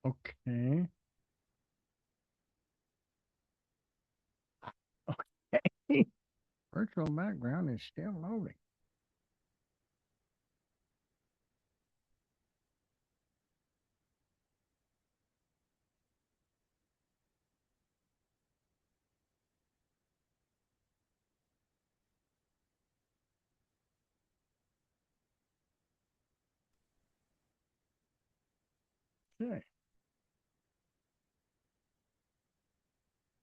Okay. Okay. Virtual background is still loading. Okay.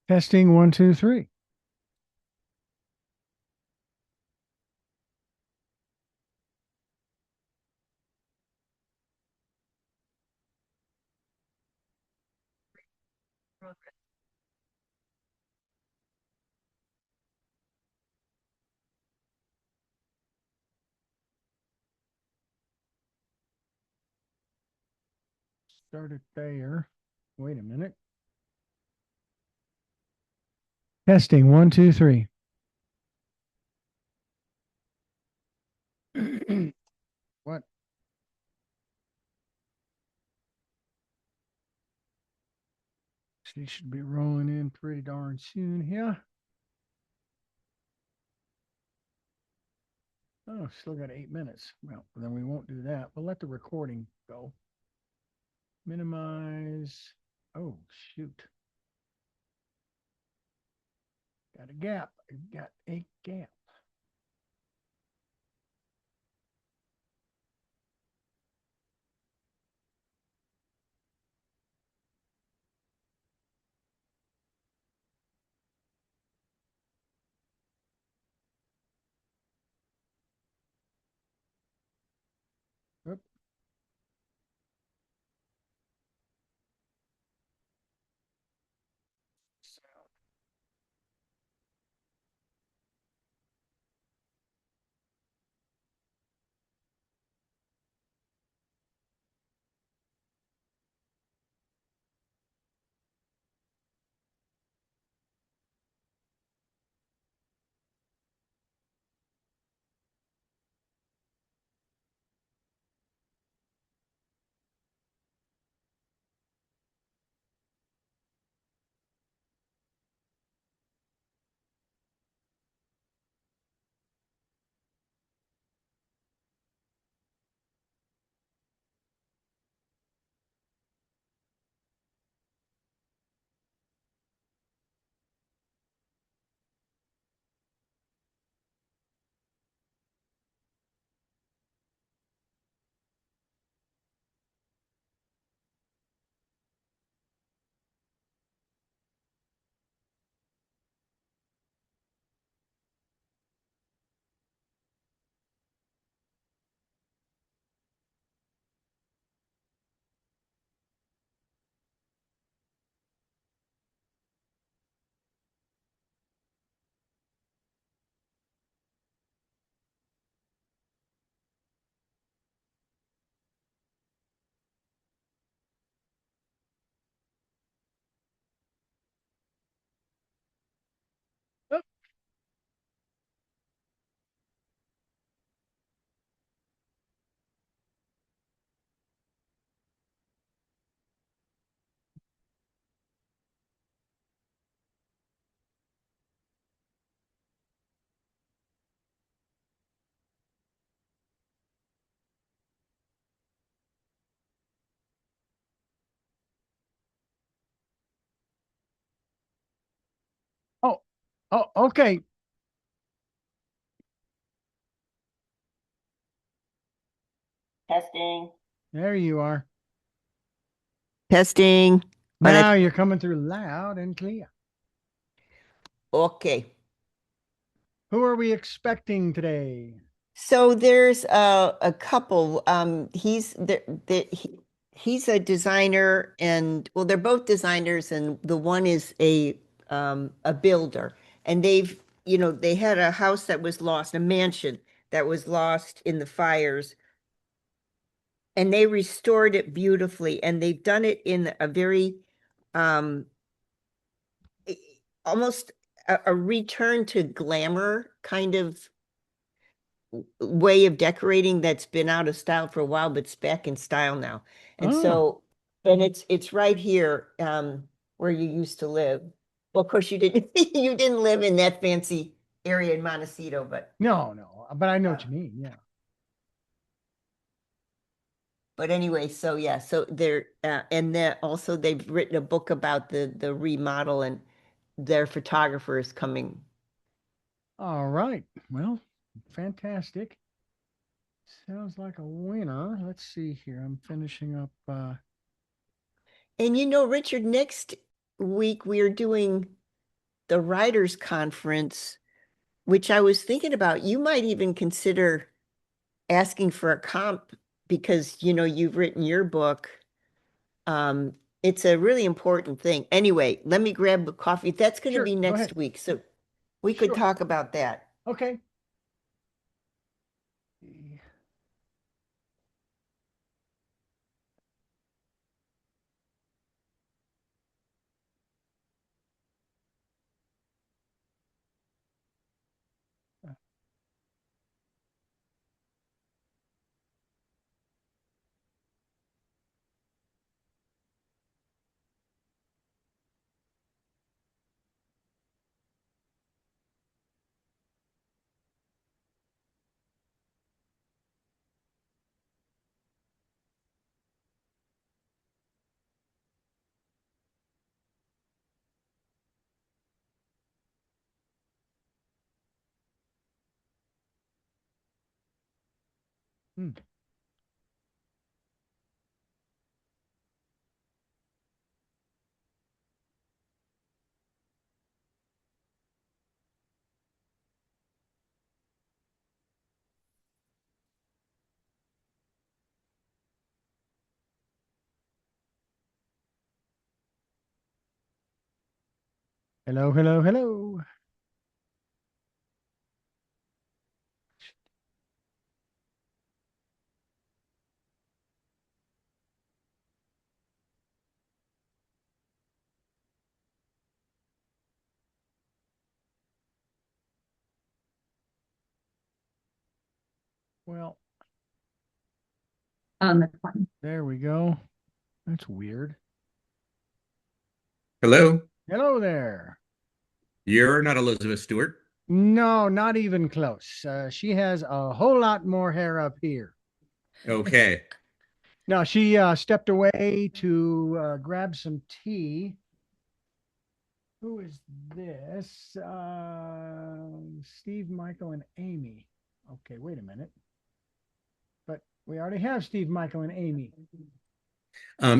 Testing one, two, three. Start it there. Wait a minute. Testing one, two, three. What? She should be rolling in pretty darn soon here. Oh, still got 8 minutes. Well, then we won't do that. We'll let the recording go. Minimize. Oh, shoot. Got a gap. I've got a gap. Oop. Oop. Oh, oh, okay. Testing. There you are. Testing. Now you're coming through loud and clear. Okay. Who are we expecting today? So there's a couple. He's a designer, and well, they're both designers, and the one is a builder. And they had a house that was lost, a mansion that was lost in the fires, and they restored it beautifully, and they've done it in a very um i- almost a return to glamour kind of way of decorating that's been out of style for a while, but it's back in style now. And Oh, so And it's right here, where you used to live. Well, of course you didn't, you didn't live in that fancy area in Montecito, No, no, but I know what you mean. Yeah. but anyway, so yeah, so they're, and then also they've written a book about the remodel, and their photographer is coming. All right. Well, fantastic. Sounds like a winner. Let's see here. I'm finishing up. And Richard, next week we are doing the writers conference, which I was thinking about. You might even consider asking for a comp because you've written your book. Um, it's a really important thing. Anyway, let me grab the coffee. That's going to Sure. be Go next ahead. week, so we could Sure. talk about that. Okay. Hmm. Hello, hello, hello. Well, That's fine. there we go. That's weird. Hello, Hello there. you're not Elizabeth Stewart. No, not even close. She has a whole lot more hair up here. Okay. No, she stepped away to grab some tea. Who is this? Steve, Michael, and Amy. Okay, wait a minute. But we already have Steve, Michael, and Amy.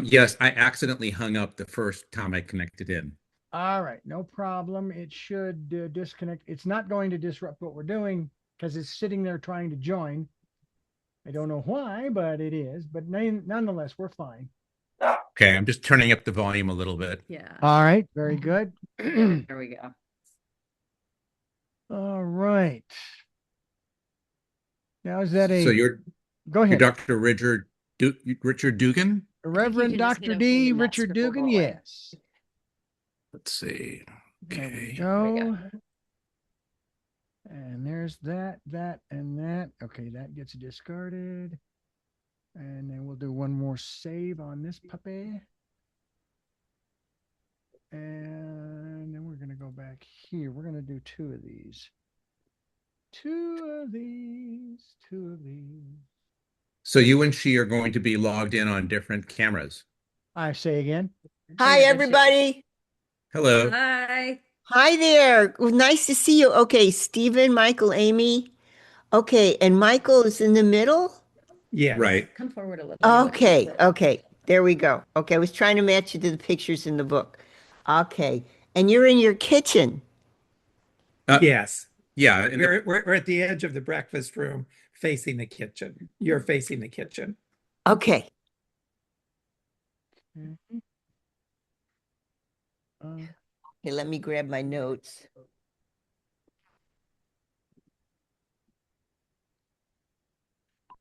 Yes, I accidentally hung up the first time I connected in. All right, no problem. It should disconnect. It's not going to disrupt what we're doing because it's sitting there trying to join. I don't know why, but it is. But nonetheless, we're fine. Okay, I'm just turning up the volume a little bit. Yeah. All right, very good. There we go. All right. Now, is that So a go you're ahead? Dr. Richard Dugan? Reverend just Dr. hit okay D, and that Richard script will Dugan, go away. yes. Let's see. There we Okay. There we go. go. And there's that, and that. Okay, that gets discarded. And then we'll do one more save on this puppy. And then we're going to go back here. We're going to do two of these. Two of these. Two of these. So you and she are going to be logged in on different cameras. I say again. Hi, everybody. Hello. Hi. Hi there. Nice to see you. Okay, Stephen, Michael, Amy. Okay, and Michael is in the middle? Yeah. Right. Come forward a little. Okay, okay. There we go. Okay, I was trying to match you to the pictures in the book. Okay, and you're in your kitchen. Yes. Yeah. And We're at the edge of the breakfast room facing the kitchen. You're facing the kitchen. Okay. Mhm. Okay, let me grab my notes.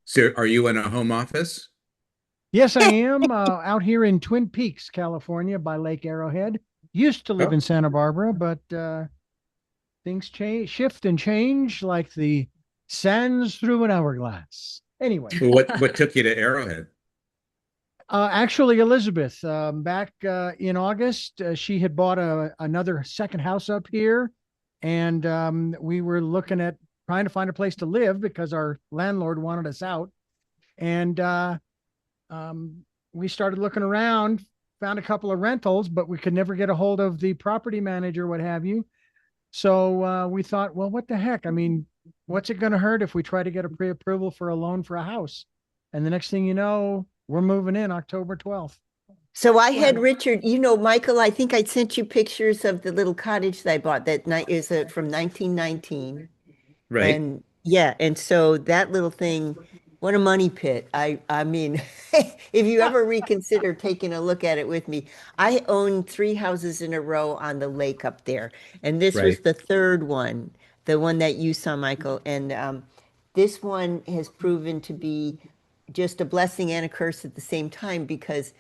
so are you in a home office? Yes, I am out here in Twin Peaks, California, by Lake Arrowhead. Used to live Oh. in Santa Barbara, but things change, shift, and change like the sands through an hourglass. Anyway, Well, what took you to Arrowhead? Actually, Elizabeth, back in August, she had bought another second house up here, and we were looking at trying to find a place to live because our landlord wanted us out. And we started looking around, found a couple of rentals, but we could never get a hold of the property manager, what have you. So we thought, well, what the heck? I mean, what's it going to hurt if we try to get a pre-approval for a loan for a house? And the next thing you know, we're moving in October 12th. So I had Richard, Michael, I think I sent you pictures of the little cottage that I bought that night is from 1919. Right. And yeah, and so that little thing, what a money pit. I mean, if you ever reconsider taking a look at it with me, I own 3 houses in a row on the lake up there. And this was Right. the third one, the one that you saw, Michael. And this one has proven to be just a blessing and a curse at the same time because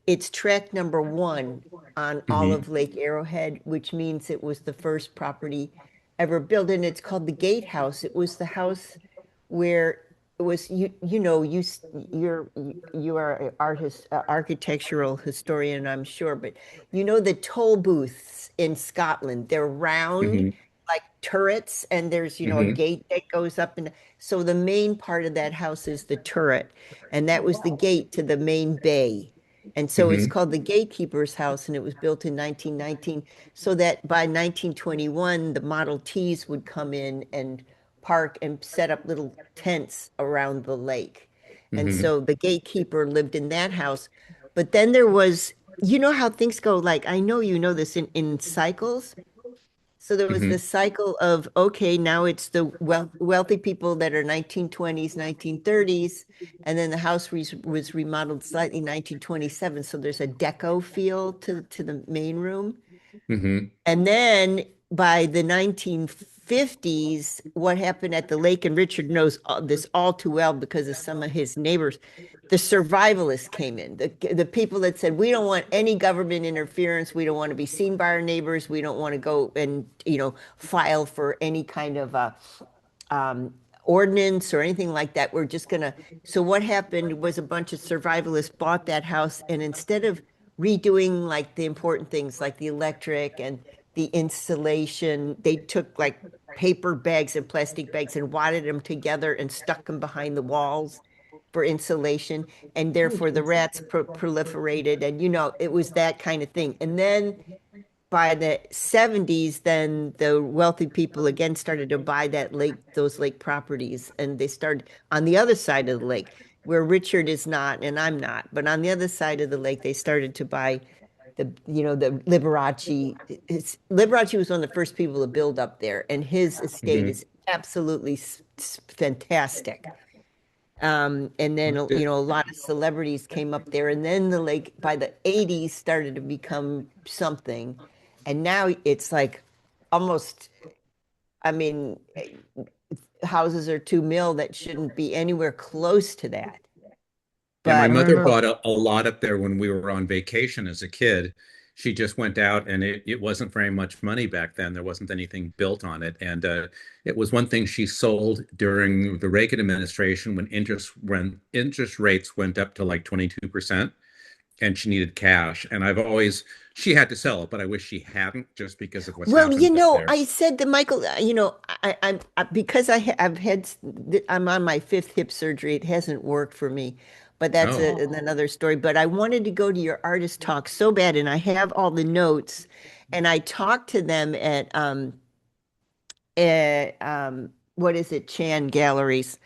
it's track number 1 on all Hmm. of Lake Arrowhead, which means it was the first property ever built, and it's called the Gatehouse. It was the house where it was you are an artist, architectural historian, I'm sure, but the toll booths in Scotland, they're round Hmm. like turrets, and there's a Hmm. gate that goes up, and so the main part of that house is the turret, and that was the gate to the main bay. And so it's Hmm. called the Gatekeeper's House, and it was built in 1919 so that by 1921, the Model Ts would come in and park and set up little tents around the lake. And Hmm. so the gatekeeper lived in that house. But then there was, how things go, like I know you know this in cycles. So there was Hmm. this cycle of, okay, now it's the wealthy people that are 1920s, 1930s, and then the house was remodeled slightly 1927. So there's a deco feel to the main room. Hmm. And then by the 1950s, what happened at the lake, and Richard knows this all too well because of some of his neighbors, the survivalists came in, the people that said, we don't want any government interference. We don't want to be seen by our neighbors. We don't want to go and, file for any kind of um, ordinance or anything like that. We're just gonna. So what happened was a bunch of survivalists bought that house, and instead of redoing like the important things like the electric and the insulation, they took like paper bags and plastic bags and wadded them together and stuck them behind the walls for insulation, and therefore the rats proliferated, and it was that kind of thing. And then by the 70s, then the wealthy people again started to buy those lake properties, and they started on the other side of the lake where Richard is not and I'm not, but on the other side of the lake, they started to buy the Liberace. Liberace was one of the first people to build up there, and his estate Hmm. is absolutely fantastic. And then, a lot of celebrities came up there, and then the lake by the 80s started to become something. And now it's like almost, I mean, houses are 2 mil that shouldn't be anywhere close to that. Yeah, my I But mother remember. bought a lot up there when we were on vacation as a kid. She just went out and it wasn't very much money back then. There wasn't anything built on it. And it was one thing she sold during the Reagan administration when interest rates went up to like 22% and she needed cash. And she had to sell it, but I wish she hadn't just because of what's well, happened up there. I said to Michael, because I'm on my 5th hip surgery. It hasn't worked for me, but that's Oh. another story. But I wanted to go to your artist talk so bad, and I have all the notes, and I talked to them at what is it, Chan Galleries.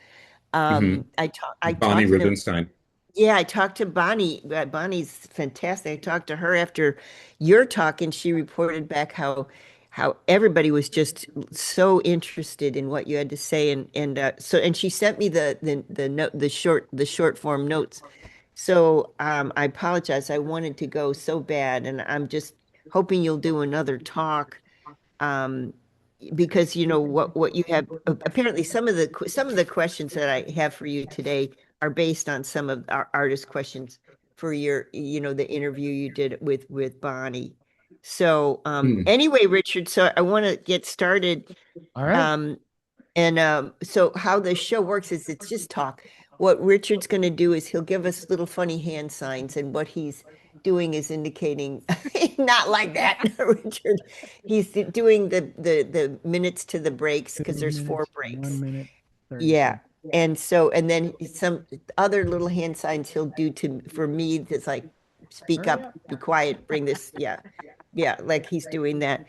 Hmm. I Bonnie talked to them. Rubenstein. Yeah, I talked to Bonnie. Bonnie's fantastic. I talked to her after your talk, and she reported back how everybody was just so interested in what you had to say, and she sent me the note the short form notes. So I apologize. I wanted to go so bad, and I'm just hoping you'll do another talk. Um, because what you have apparently some of the questions that I have for you today are based on some of our artist questions for your the interview you did with Bonnie. So Hmm. anyway, Richard, so I want to get started. All right. Um And so how the show works is it's just talk. What Richard's going to do is he'll give us little funny hand signs, and what he's doing is indicating not like that, Richard. He's doing the minutes to the breaks because 2 there's 4 minutes, breaks. 1 minute, 30 Yeah. seconds. And so, and then some other little hand signs he'll do to for me that's like, speak Hurry up, up. be quiet, bring this. Yeah. Yeah. Like he's doing that.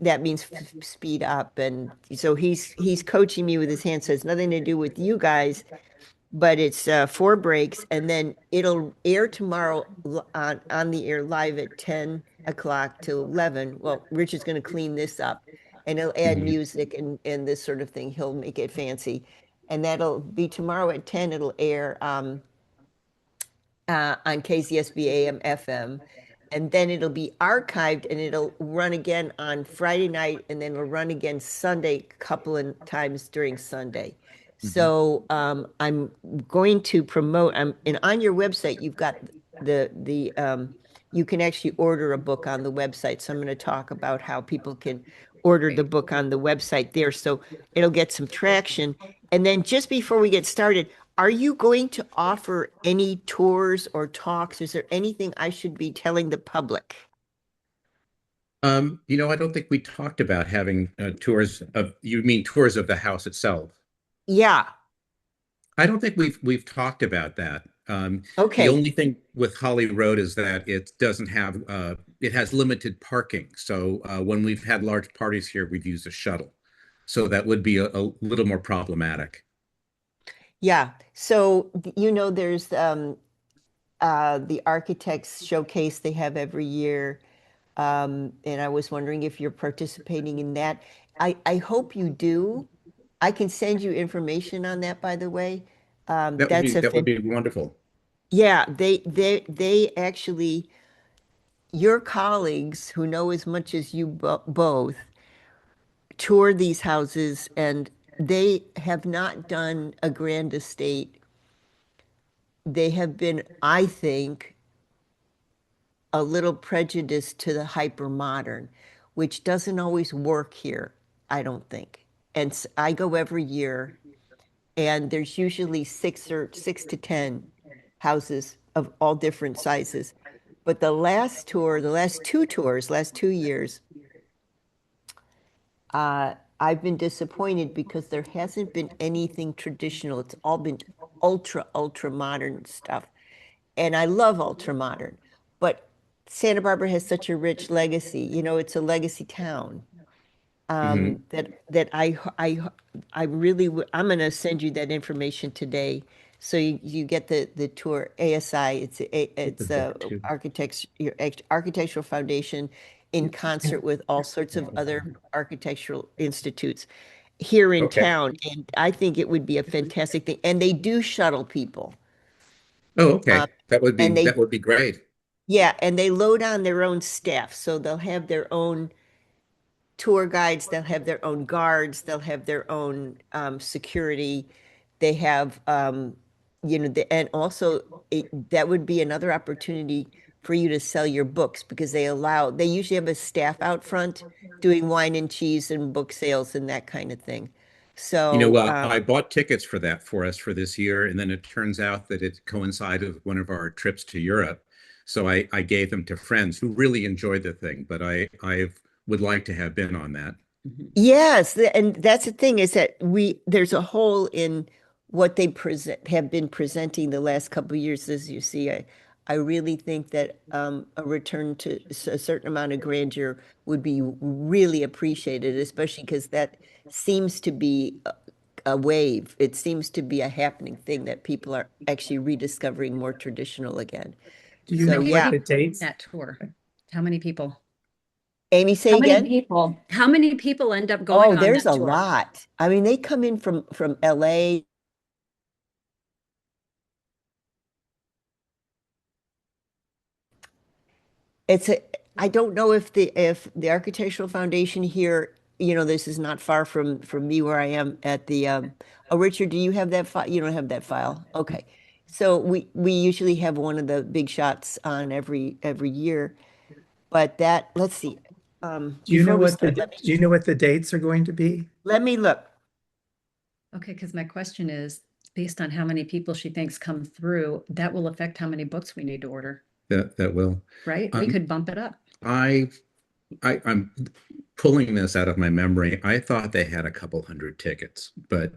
That means speed up. And so he's coaching me with his hands. So it's nothing to do with you guys, but it's 4 breaks, and then it'll air tomorrow on the air live at 10 o'clock to 11. Well, Richard's going to clean this up, and he'll add Mhm. music and this sort of thing. He'll make it fancy, and that'll be tomorrow at 10. It'll air on KZSB AM FM. And then it'll be archived and it'll run again on Friday night, and then it'll run again Sunday, a couple of times during Sunday. So I'm going to promote, and on your website, you've got you can actually order a book on the website. So I'm going to talk about how people can order the book on the website there. So it'll get some traction. And then just before we get started, are you going to offer any tours or talks? Is there anything I should be telling the public? I don't think we talked about having tours of, you mean tours of the house itself? Yeah. I don't think we've talked about that. The Okay. only thing with Holly Road is that it doesn't have it has limited parking. So when we've had large parties here, we've used a shuttle. So that would be a little more problematic. Yeah. So, there's the architects showcase they have every year. And I was wondering if you're participating in that. I hope you do. I can send you information on that, by the way. That's a That would be wonderful. Yeah, they actually, your colleagues who know as much as you both tour these houses, and they have not done a grand estate. They have been, I think, a little prejudiced to the hyper modern, which doesn't always work here, I don't think. And I go every year, and there's usually 6 to 10 houses of all different sizes. But the last tour, the last 2 tours, last 2 years, I've been disappointed because there hasn't been anything traditional. It's all been ultra modern stuff. And I love ultra modern, but Santa Barbara has such a rich legacy. It's a legacy town. Mhm. That I really I'm going to send you that information today, so you get the tour. ASI, it's a architectural foundation in concert with all sorts of other architectural institutes here in Okay. town, and I think it would be a fantastic thing. And they do shuttle people, Oh, um, okay. and That would be great. yeah, and they load on their own staff, so they'll have their own tour guides, they'll have their own guards, they'll have their own security. They have, and also that would be another opportunity for you to sell your books, because they usually have a staff out front doing wine and cheese and book sales and that kind of thing. So, I bought tickets for that for us for this year, and then it turns out that it coincided with one of our trips to Europe. So I gave them to friends who really enjoyed the thing, but I would like to have been on that. yes, and that's the thing, is that there's a hole in what they have been presenting the last couple of years. As you see, I really think that a return to a certain amount of grandeur would be really appreciated, especially because that seems to be a wave. It seems to be a happening thing that people are actually rediscovering more traditional again. Do you So know what yeah, the dates? That tour. How many people? Amy, say How many again. people? How many people end up going Oh, on there's that a tour? lot. I mean, they come in from LA. I don't know if the Architectural Foundation here, this is not far from me where I am at the oh, Richard, do you have that file? You don't have that file. Okay. So we usually have one of the big shots on every year. But let's see. Do you know Before we what start, do you know what the dates are going to be? let me look. Okay, because my question is, based on how many people she thinks come through, that will affect how many books we need to order, That will. right? We Um, could bump it up. I I'm pulling this out of my memory. I thought they had a couple hundred tickets, but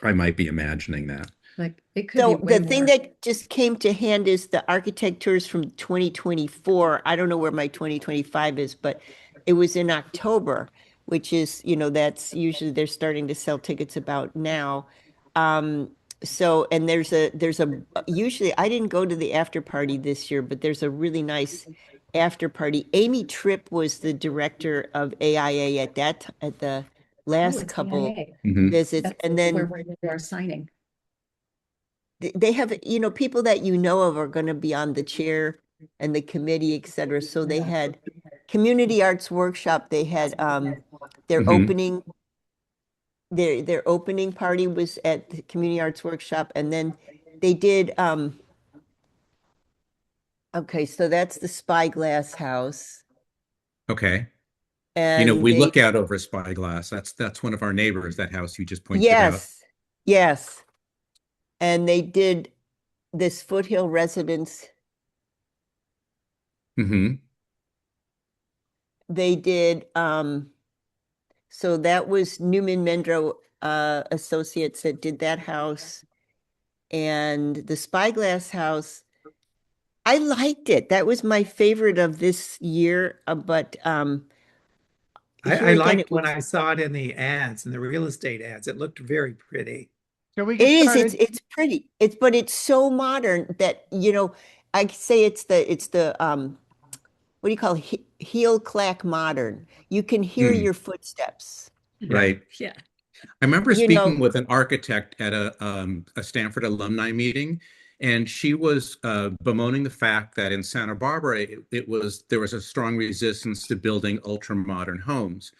I might be imagining that. Like, it could be So way the thing more. that just came to hand is the architect tours from 2024. I don't know where my 2025 is, but it was in October, which is, that's usually they're starting to sell tickets about now. Um, so, and usually I didn't go to the after party this year, but there's a really nice after party. Amy Tripp was the director of AIA at the Oh, last it's couple AIA. Mhm. visits. That's And where then we are signing. they have, people that you know of are going to be on the chair and the committee, et cetera. So they had community arts workshop. They had their Mhm. opening, their opening party was at the community arts workshop, and then they did okay, so that's the Spyglass House. Okay. And We they look out over Spyglass. That's one of our neighbors, that house you just pointed out. yes, yes. And they did this Foothill Residence. Hmm. They did so that was Newman Mendro Associates that did that house. And the Spyglass House, I liked it. That was my favorite of this year. But here I again, it liked was when I saw it in the ads, in the real estate ads. It looked very pretty. Shall we it get is, started? it's pretty. But it's so modern that, I say it's the what do you call it? Heel clack modern. You can hear Mm, your footsteps. Yeah. right. Yeah. I remember You speaking know, with an architect at a Stanford alumni meeting, and she was bemoaning the fact that in Santa Barbara, there was a strong resistance to building ultra modern homes.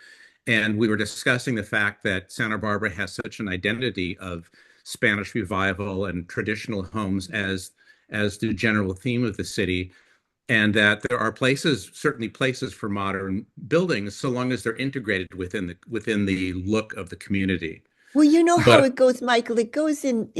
And we were discussing the fact that Santa Barbara has such an identity of Spanish revival and traditional homes as the general theme of the city, and that there are places, certainly places for modern buildings, so long as they're integrated within the look of the community. well, you know how But it goes, Michael. It goes in,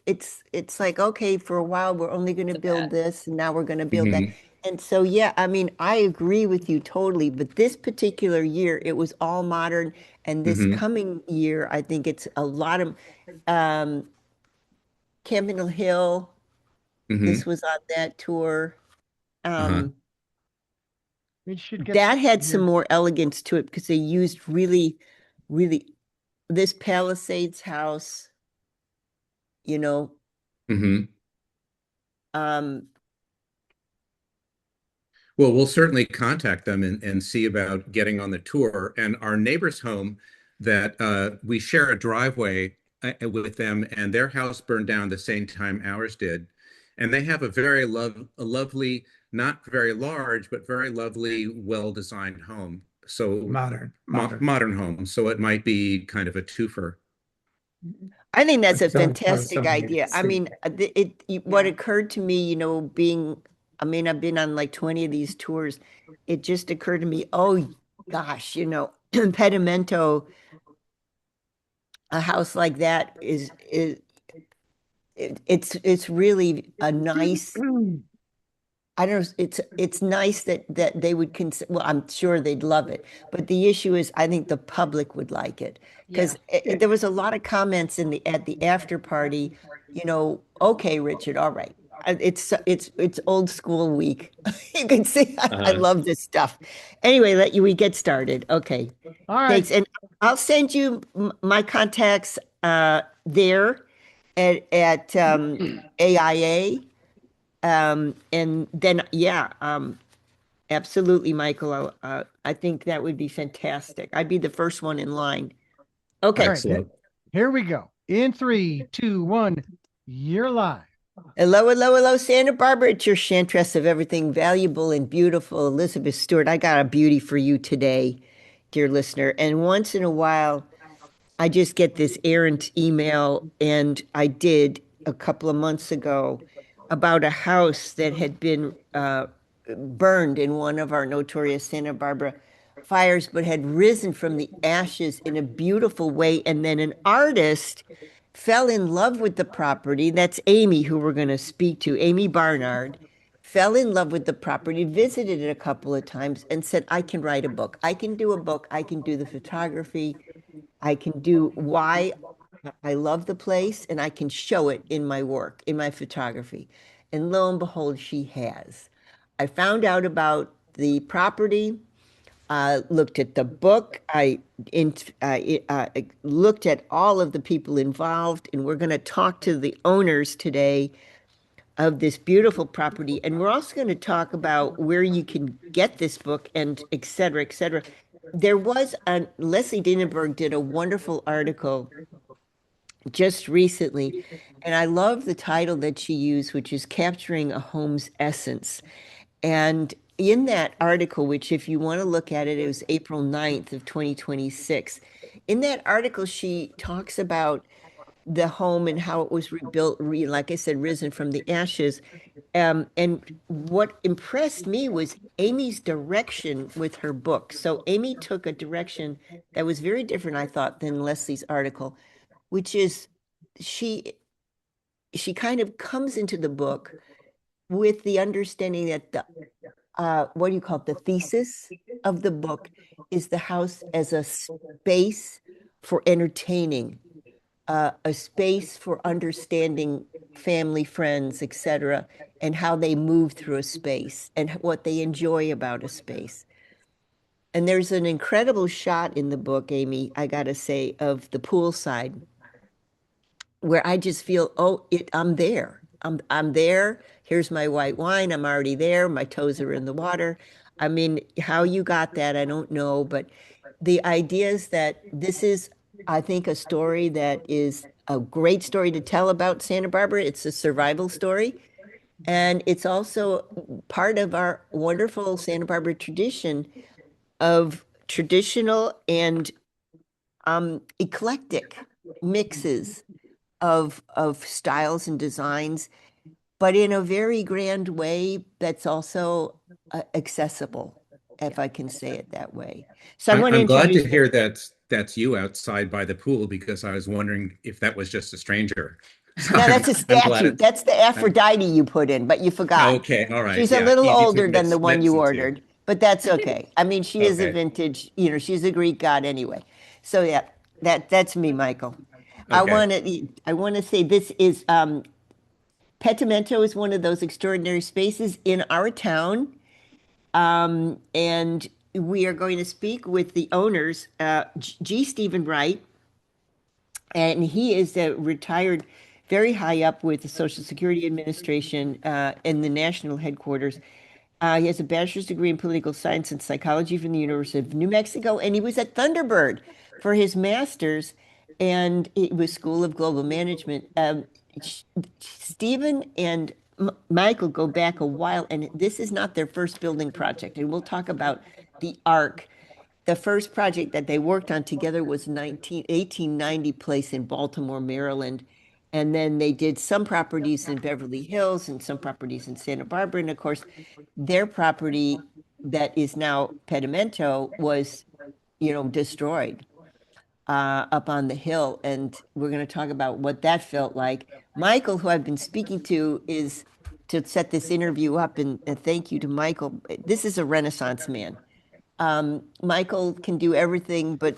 it's like, okay, for a while we're only going to The build bad. this and now we're going to build that. mhm, And so, yeah, I mean, I agree with you totally, but this particular year it was all modern. And this mhm, coming year, I think it's a lot of um Campbell Hill. This mhm, was on that tour. uh-huh, Um, We should get that started had some here. more elegance to it because they used really, really this Palisades house, you know, mhm. um, Well, we'll certainly contact them and see about getting on the tour. And our neighbor's home that we share a driveway with them, and their house burned down the same time ours did. And they have a lovely, not very large, but very lovely, well-designed home. So Modern. modern home. So it might be kind of a twofer. I think that's a I was fantastic so neat idea. to I see. mean, what occurred to me, I mean, I've been on like 20 of these tours. It just occurred to me, oh gosh, Pentimento, a house like that it's really a nice. I don't know, it's nice that they would consider, well, I'm sure they'd love it, but the issue is I think the public would like it Yeah. because there was a lot of comments at the after party, okay, Richard, all right. It's old school week. You can see I Uh, love this stuff. Anyway, we get started. Okay. All right. Thanks. And I'll send you my contacts there at AIA. And then, yeah, absolutely, Michael. I think that would be fantastic. I'd be the first one in line. All Okay. right. excellent. Here we go. In 3, 2, 1, you're live. Hello, hello, hello, Santa Barbara. It's your chantress of everything valuable and beautiful, Elizabeth Stewart. I got a beauty for you today, dear listener. And once in a while, I just get this errant email, and I did a couple of months ago about a house that had been burned in one of our notorious Santa Barbara fires, but had risen from the ashes in a beautiful way. And then an artist fell in love with the property. That's Amy, who we're going to speak to, Amy Barnard, fell in love with the property, visited it a couple of times, and said, I can write a book. I can do a book. I can do the photography. I can do why I love the place, and I can show it in my work, in my photography. And lo and behold, she has. I found out about the property, looked at the book, I looked at all of the people involved, and we're going to talk to the owners today of this beautiful property. And we're also going to talk about where you can get this book and et cetera, et cetera. There was Leslie Dinenberg did a wonderful article just recently, and I love the title that she used, which is Capturing a Home's Essence. And in that article, which if you want to look at it, it was April 9th of 2026. In that article, she talks about the home and how it was rebuilt, like I said, risen from the ashes. And what impressed me was Amy's direction with her book. So Amy took a direction that was very different, I thought, than Leslie's article, which is she kind of comes into the book with the understanding that the what do you call it? The thesis of the book is the house as a space for entertaining, a space for understanding family, friends, etc., and how they move through a space and what they enjoy about a space. And there's an incredible shot in the book, Amy, I gotta say, of the poolside where I just feel, oh, I'm there. I'm there. Here's my white wine. I'm already there. My toes are in the water. I mean, how you got that, I don't know, but the idea is that this is, I think, a story that is a great story to tell about Santa Barbara. It's a survival story. And it's also part of our wonderful Santa Barbara tradition of traditional and eclectic mixes of styles and designs, but in a very grand way that's also accessible, if I can say it that way. So I want to I'm glad to introduce. hear that's you outside by the pool because I was wondering if that was just a stranger. So Now that's a I'm glad statue. That's the Aphrodite you put in, but you forgot. okay. All right. She's a Yeah. little Easy to older than the one mix you the two. ordered, but that's okay. I mean, she is a Okay. vintage, she's a Greek god anyway. So yeah, that's me, Michael. Okay. I want to say this is Pentimento is one of those extraordinary spaces in our town. And we are going to speak with the owners, G. Stephen Wright, and he is a retired, very high up with the Social Security Administration in the national headquarters. He has a bachelor's degree in political science and psychology from the University of New Mexico, and he was at Thunderbird for his master's, and it was School of Global Management. Stephen and Michael go back a while, and this is not their first building project, and we'll talk about the ARC. The first project that they worked on together was 1890 place in Baltimore, Maryland. And then they did some properties in Beverly Hills and some properties in Santa Barbara. And of course, their property that is now Pentimento was, destroyed up on the hill. And we're going to talk about what that felt like. Michael, who I've been speaking to, is to set this interview up. And thank you to Michael. This is a Renaissance man. Michael can do everything but,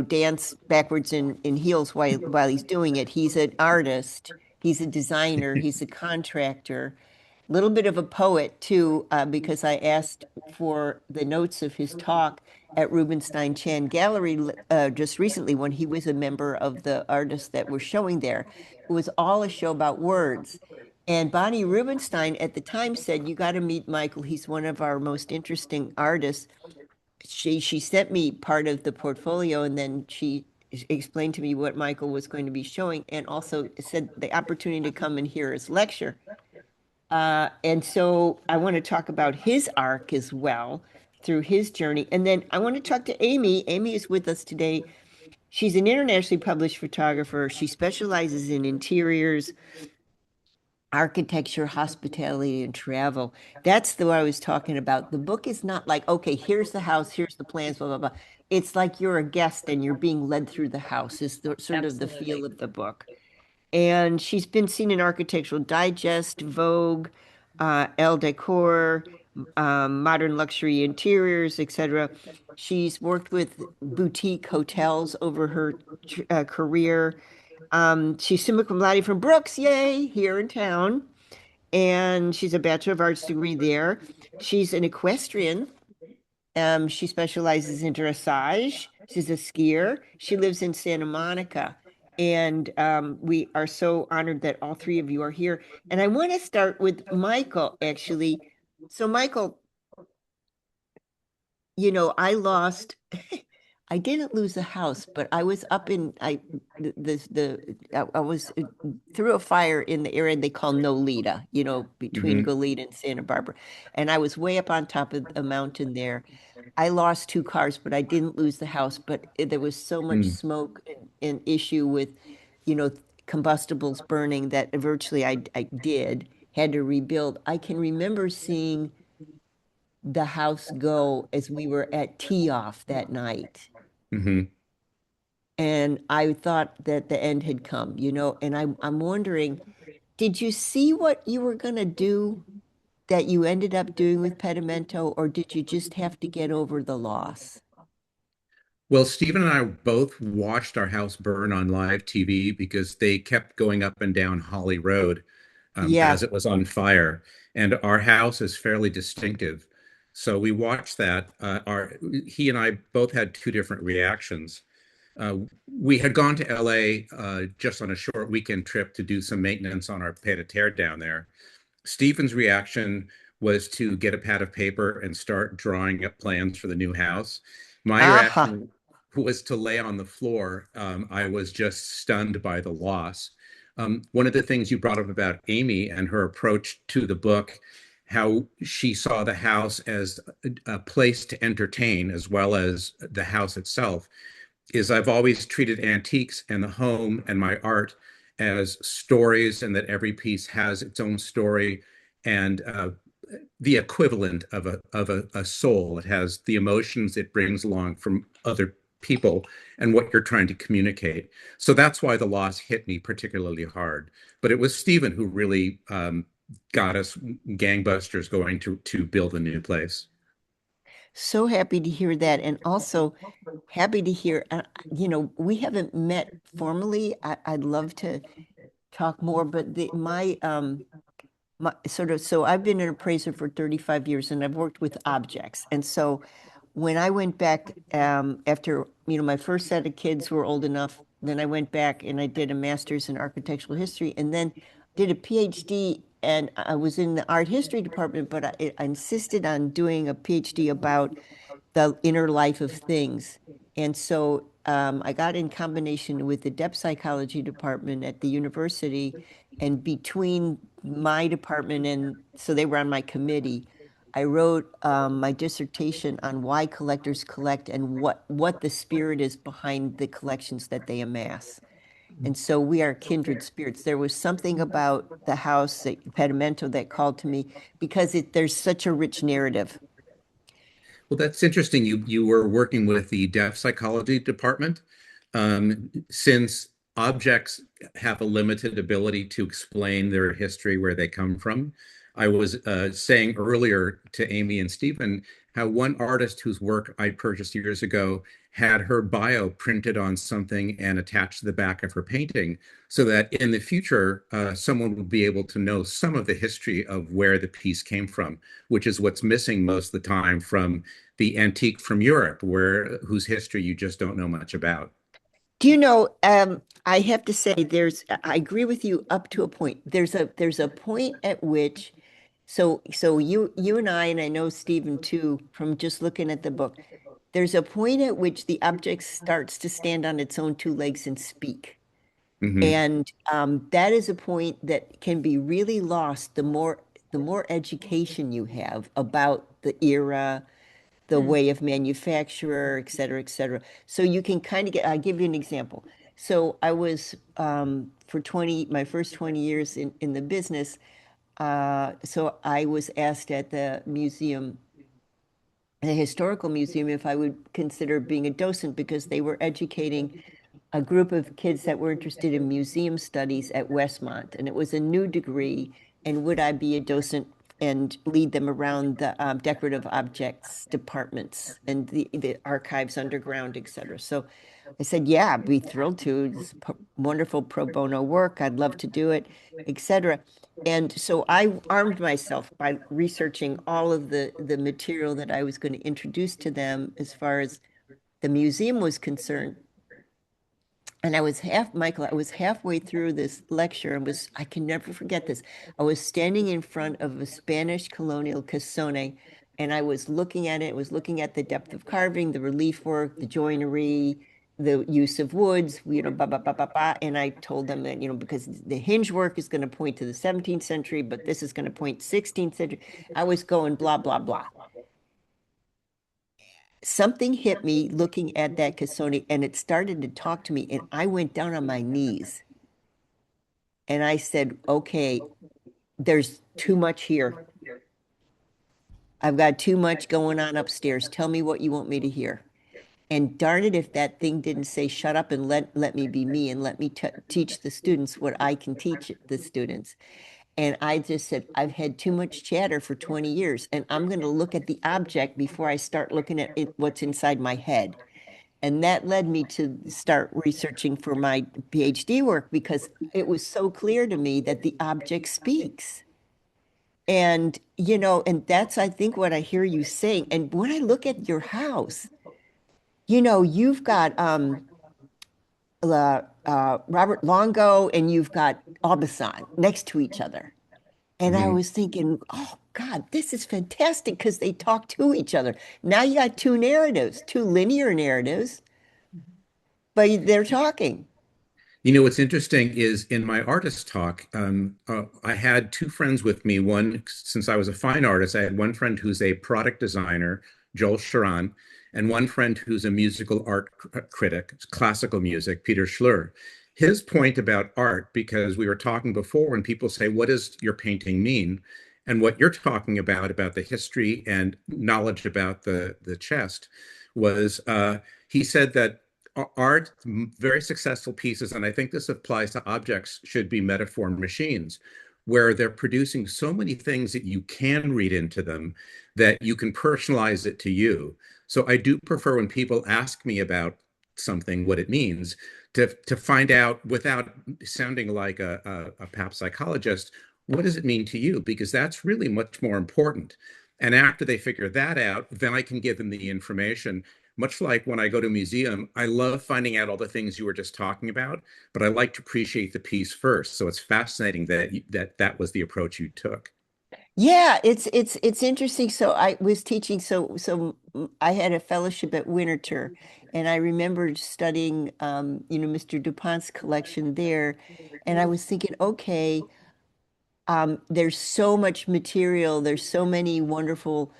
dance backwards in heels while he's doing it. He's an artist, he's a designer, he's a contractor, a little bit of a poet too, because I asked for the notes of his talk at Rubenstein Chan Gallery just recently when he was a member of the artists that were showing there. It was all a show about words. And Bonnie Rubenstein at the time said, you got to meet Michael. He's one of our most interesting artists. She sent me part of the portfolio, and then she explained to me what Michael was going to be showing, and also said the opportunity to come and hear his lecture. And so I want to talk about his arc as well through his journey. And then I want to talk to Amy. Amy is with us today. She's an internationally published photographer. She specializes in interiors. architecture, hospitality, and travel. That's the what I was talking about. The book is not like, okay, here's the house, here's the plans, blah, blah, blah. It's like you're a guest and you're being led through the house, is the sort of the feel Absolutely. of the book. And she's been seen in Architectural Digest, Vogue, Elle Decor, Modern Luxury Interiors, etc. She's worked with boutique hotels over her career. She's summa cum laude from Brooks, yay, here in town. And she's a Bachelor of Arts degree there. She's an equestrian. She specializes in dressage. She's a skier. She lives in Santa Monica. And we are so honored that all three of you are here. And I want to start with Michael, actually. So, Michael, I lost, I didn't lose a house, but I was up in, I was through a fire in the area they call Nolita, between Hmm. Goleta and Santa Barbara. And I was way up on top of a mountain there. I lost two cars, but I didn't lose the house. But there was so much Mm. smoke and issue with, you know, combustibles burning that virtually I had to rebuild. I can remember seeing the house go as we were at tee off that night. Hmm. And I thought that the end had come, and I'm wondering, did you see what you were going to do that you ended up doing with Pedimento, or did you just have to get over the loss? Well, Stephen and I both watched our house burn on live TV because they kept going up and down Holly Road Yeah. as it was on fire. And our house is fairly distinctive. So we watched that. He and I both had two different reactions. We had gone to LA just on a short weekend trip to do some maintenance on our pied à terre down there. Stephen's reaction was to get a pad of paper and start drawing up plans for the new house. My Aha. reaction was to lay on the floor. I was just stunned by the loss. One of the things you brought up about Amy and her approach to the book, how she saw the house as a place to entertain as well as the house itself, is I've always treated antiques and the home and my art as stories, and that every piece has its own story and the equivalent of a soul. It has the emotions it brings along from other people and what you're trying to communicate. So that's why the loss hit me particularly hard. But it was Stephen who really got us gangbusters going to build a new place. So happy to hear that. And also happy to hear, we haven't met formally. I'd love to talk more, but my sort of, so I've been an appraiser for 35 years and I've worked with objects. And so when I went back after, my first set of kids were old enough, then I went back and I did a master's in architectural history and then did a PhD. And I was in the art history department, but I insisted on doing a PhD about the inner life of things. And so I got in combination with the depth psychology department at the university. And between my department and so they were on my committee, I wrote my dissertation on why collectors collect and what the spirit is behind the collections that they amass. And so we are kindred spirits. There was something about the house, Pedimento, that called to me because there's such a rich narrative. Well, that's interesting. You were working with the deaf psychology department. Since objects have a limited ability to explain their history, where they come from, I was saying earlier to Amy and Stephen how one artist whose work I purchased years ago had her bio printed on something and attached to the back of her painting, so that in the future, someone would be able to know some of the history of where the piece came from, which is what's missing most of the time from the antique from Europe, whose history you just don't know much about. Do you know, I have to say I agree with you up to a point. There's a point at which, so you and I know Stephen too, from just looking at the book, there's a point at which the object starts to stand on its own two legs and speak. Hmm. And that is a point that can be really lost the more education you have about the era, the way of manufacturer, et cetera, et cetera. So you can kind of I'll give you an example. So I was, for 20, my first 20 years in the business, so I was asked at the historical museum, if I would consider being a docent because they were educating a group of kids that were interested in museum studies at Westmont, and it was a new degree. And would I be a docent and lead them around the decorative objects departments and the archives underground, et cetera? So I said, yeah, I'd be thrilled to. It's wonderful pro bono work. I'd love to do it, et cetera. And so I armed myself by researching all of the material that I was going to introduce to them as far as the museum was concerned. And Michael, I was halfway through this lecture and I can never forget this. I was standing in front of a Spanish colonial cassone, and I was looking at it, was looking at the depth of carving, the relief work, the joinery, the use of woods, blah, blah, blah, blah, blah. And I told them that, because the hinge work is going to point to the 17th century, but this is going to point 16th century. I was going blah, blah, blah. Something hit me looking at that cassone, and it started to talk to me, and I went down on my knees. And I said, okay, there's too much here. I've got too much going on upstairs. Tell me what you want me to hear. And darn it, if that thing didn't say, shut up and let me be me and let me teach the students what I can teach the students. And I just said, I've had too much chatter for 20 years, and I'm going to look at the object before I start looking at what's inside my head. And that led me to start researching for my PhD work because it was so clear to me that the object speaks. And, and that's, I think, what I hear you saying. And when I look at your house, you've got Robert Longo and you've got Aubusson next to each other. And I was thinking, oh God, this is fantastic because they talk to each other. Now you got two narratives, two linear narratives, but they're talking. What's interesting is in my artist talk, I had two friends with me. One, since I was a fine artist, I had one friend who's a product designer, Joel Sharon, and one friend who's a musical art critic, classical music, Peter Schlur. His point about art, because we were talking before when people say, what does your painting mean? And what you're talking about the history and knowledge about the chest was, he said that art, very successful pieces, and I think this applies to objects, should be metaphor machines, where they're producing so many things that you can read into them, that you can personalize it to you. So I do prefer when people ask me about something, what it means, to find out without sounding like a pap psychologist, what does it mean to you? Because that's really much more important. And after they figure that out, then I can give them the information. Much like when I go to a museum, I love finding out all the things you were just talking about, but I like to appreciate the piece first. So it's fascinating that that was the approach you took. Yeah, it's interesting. So I was teaching, so I had a fellowship at Winterthur, and I remember studying Mr. DuPont's collection there, and I was thinking, okay, there's so much material, there's so many wonderful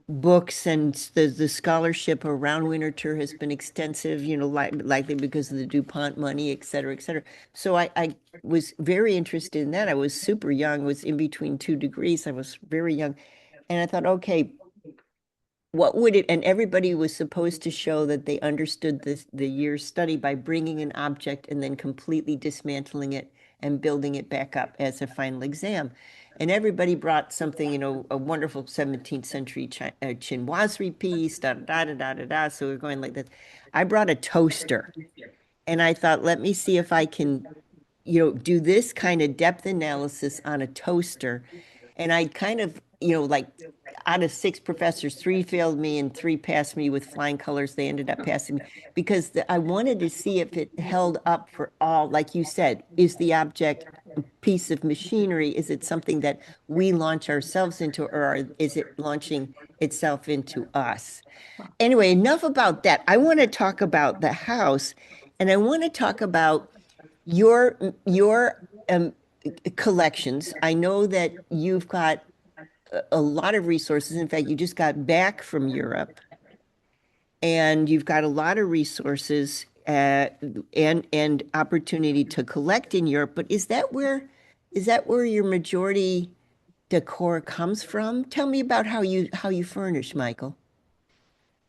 books, and the scholarship around Winterthur has been extensive, likely because of the DuPont money, et cetera, et cetera. So I was very interested in that. I was super young, was in between 2 degrees. I was very young. And I thought, okay, what would it, and everybody was supposed to show that they understood the year's study by bringing an object and then completely dismantling it and building it back up as a final exam. And everybody brought something, a wonderful 17th century chinoiserie piece, da da da da da da. So we're going like this. I brought a toaster, and I thought, let me see if I can, do this kind of depth analysis on a toaster. And I kind of, like out of 6 professors, 3 failed me and 3 passed me with flying colors. They ended up passing me because I wanted to see if it held up for all. Like you said, is the object a piece of machinery? Is it something that we launch ourselves into, or is it launching itself into us? Anyway, enough about that. I want to talk about the house, and I want to talk about your collections. I know that you've got a lot of resources. In fact, you just got back from Europe, and you've got a lot of resources. uh, and opportunity to collect in Europe. But is that where your majority decor comes from? Tell me about how you furnish, Michael.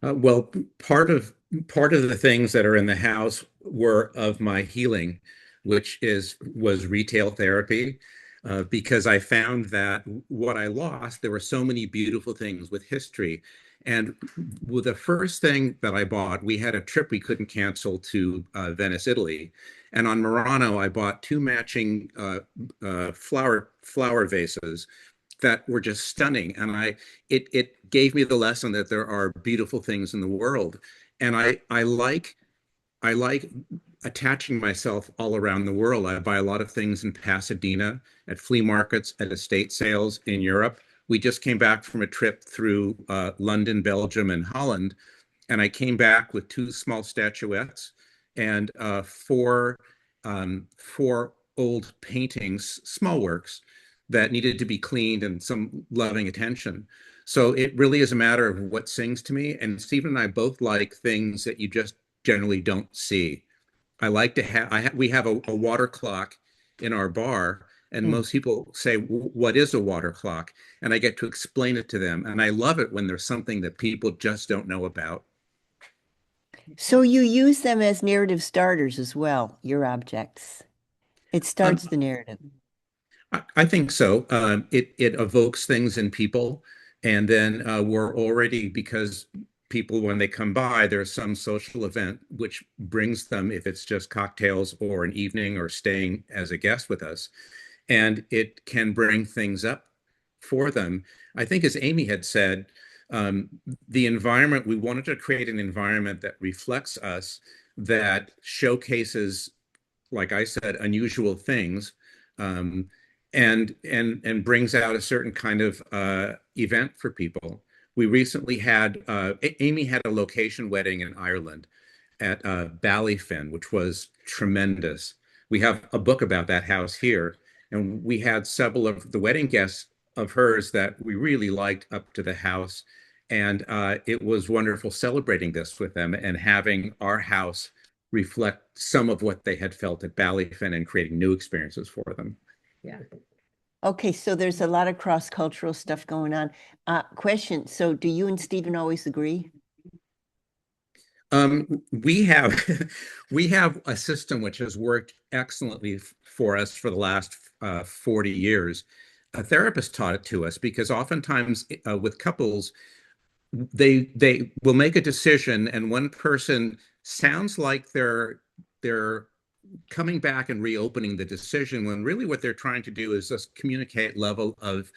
Well, part of the things that are in the house were of my healing, which was retail therapy, because I found that what I lost, there were so many beautiful things with history. And with the first thing that I bought, we had a trip we couldn't cancel to Venice, Italy, and on Murano, I bought two matching flower vases that were just stunning. And it gave me the lesson that there are beautiful things in the world. And I like attaching myself all around the world. I buy a lot of things in Pasadena, at flea markets, at estate sales in Europe. We just came back from a trip through London, Belgium, and Holland, and I came back with two small statuettes and four old paintings, small works that needed to be cleaned and some loving attention. So it really is a matter of what sings to me. And Stephen and I both like things that you just generally don't see. I like to have, we have a water clock in our bar, and Mm. most people say, "What is a water clock?" And I get to explain it to them. And I love it when there's something that people just don't know about. So you use them as narrative starters as well, your objects. It starts Um, the narrative. I think so. It evokes things in people, and then we're already, because people, when they come by, there's some social event which brings them, if it's just cocktails or an evening or staying as a guest with us, and it can bring things up for them. I think, as Amy had said, um, the environment, we wanted to create an environment that reflects us, that showcases, like I said, unusual things, um, and brings out a certain kind of event for people. We recently had Amy had a location wedding in Ireland at Ballyfin, which was tremendous. We have a book about that house here, and we had several of the wedding guests of hers that we really liked up to the house, and it was wonderful celebrating this with them and having our house reflect some of what they had felt at Ballyfin and creating new experiences for them. Yeah. Okay, so there's a lot of cross-cultural stuff going on. Question, so do you and Stephen always agree? We have we have a system which has worked excellently for us for the last 40 years. A therapist taught it to us because oftentimes with couples, they will make a decision, and one person sounds like they're coming back and reopening the decision, when really what they're trying to do is just communicate level of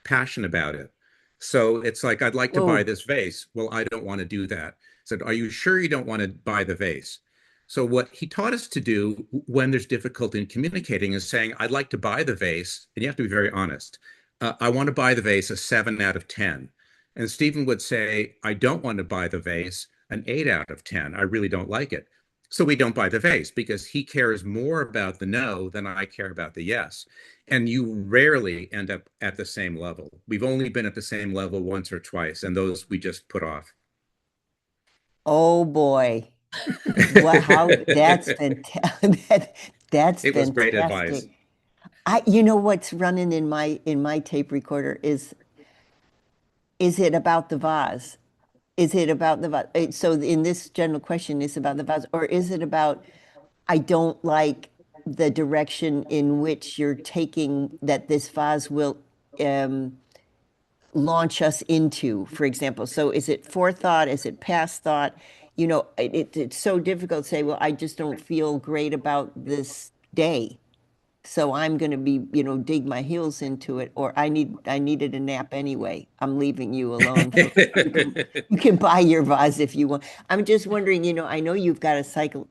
passion about it. So it's like, "I'd like to buy Oh, this vase." Well, I don't want to do that. I said, "Are you sure you don't want to buy the vase?" So what he taught us to do when there's difficulty in communicating is saying, "I'd like to buy the vase," and you have to be very honest. "I want to buy the vase a 7 out of 10." And Stephen would say, "I don't want to buy the vase an 8 out of 10. I really don't like it." So we don't buy the vase because he cares more about the no than I care about the yes. And you rarely end up at the same level. We've only been at the same level once or twice, and those we just put off. oh boy. What, how, that's fantastic. That's It was great advice. fantastic. You know what's running in my tape recorder is it about the vase? Is it about the vase? So in this general question, is it about the vase, or is it about I don't like the direction in which you're taking that this vase will um, launch us into, for example. So is it forethought? Is it past thought? You know, it's so difficult to say, well, I just don't feel great about this day. So I'm going to be, you know, dig my heels into it, or I needed a nap anyway. I'm leaving you alone. You can buy your vase if you want. I'm just wondering, you know, I know you've got a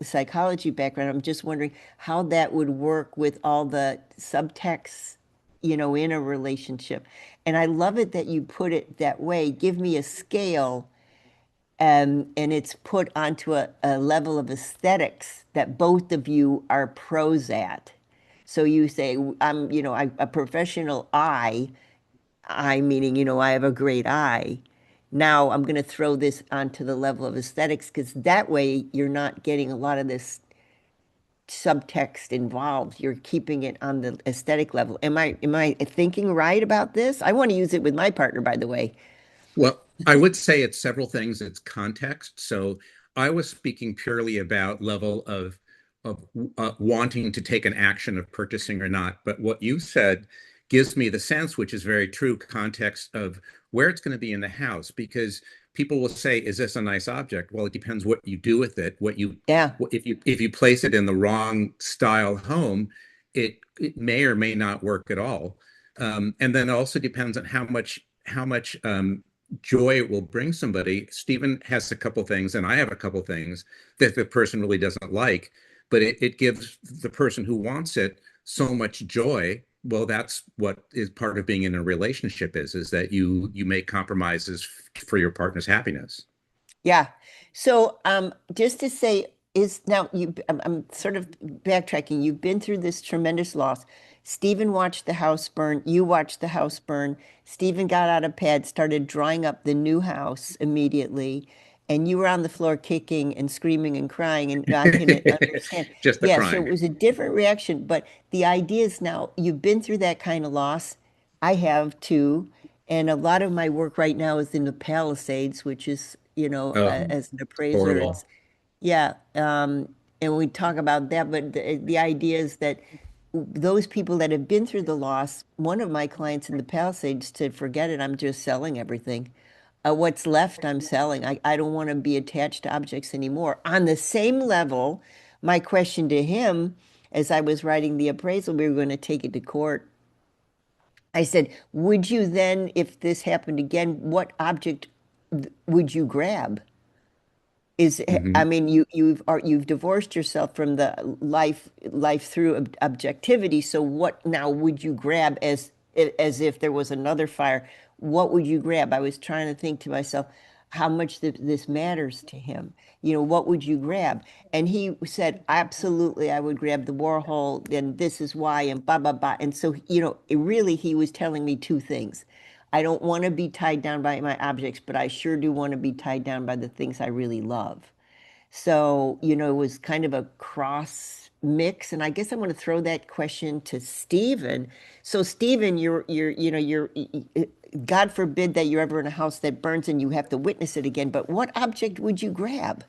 psychology background. I'm just wondering how that would work with all the subtexts, you know, in a relationship. And I love it that you put it that way. Give me a scale, and it's put onto a level of aesthetics that both of you are pros at. So you say, I'm, a professional eye, meaning, you know, I have a great eye. now I'm going to throw this onto the level of aesthetics, because that way you're not getting a lot of this subtext involved. You're keeping it on the aesthetic level. Am I thinking right about this? I want to use it with my partner, by the way. Well, I would say it's several things. It's context. So I was speaking purely about level of wanting to take an action of purchasing or not. But what you said gives me the sense, which is very true, context of where it's going to be in the house. Because people will say, "Is this a nice object?" Well, it depends what you do with it. Yeah. If you place it in the wrong style home, it may or may not work at all. And then it also depends on how much joy it will bring somebody. Stephen has a couple things, and I have a couple things that the person really doesn't like, but it gives the person who wants it so much joy. Well, that's what is part of being in a relationship is that you make compromises for your partner's happiness. Yeah. So, just to say, is now I'm sort of backtracking. You've been through this tremendous loss. Stephen watched the house burn. You watched the house burn. Stephen got out a pad, started drawing up the new house immediately, and you were on the floor kicking and screaming and crying. And I can understand. Just the Yeah. So it crying. was a different reaction. But the idea is now you've been through that kind of loss. I have too. And a lot of my work right now is in the Palisades, which is, Oh, as an appraiser, horrible. it's, yeah. And we talk about that, but the idea is that those people that have been through the loss, one of my clients in the Palisades said, forget it, I'm just selling everything. What's left, I'm selling. I don't want to be attached to objects anymore. On the same level, my question to him, as I was writing the appraisal, we were going to take it to court. I said, would you then, if this happened again, what object would you grab? I Mhm. mean, you've divorced yourself from the life through objectivity. So what now would you grab as if there was another fire? What would you grab? I was trying to think to myself how much this matters to him. What would you grab? And he said, absolutely, I would grab the Warhol, and this is why, and blah blah blah. And so, really, he was telling me two things. I don't want to be tied down by my objects, but I sure do want to be tied down by the things I really love. So, it was kind of a cross mix. And I guess I'm going to throw that question to Stephen. So, Stephen, God forbid that you're ever in a house that burns and you have to witness it again, but what object would you grab?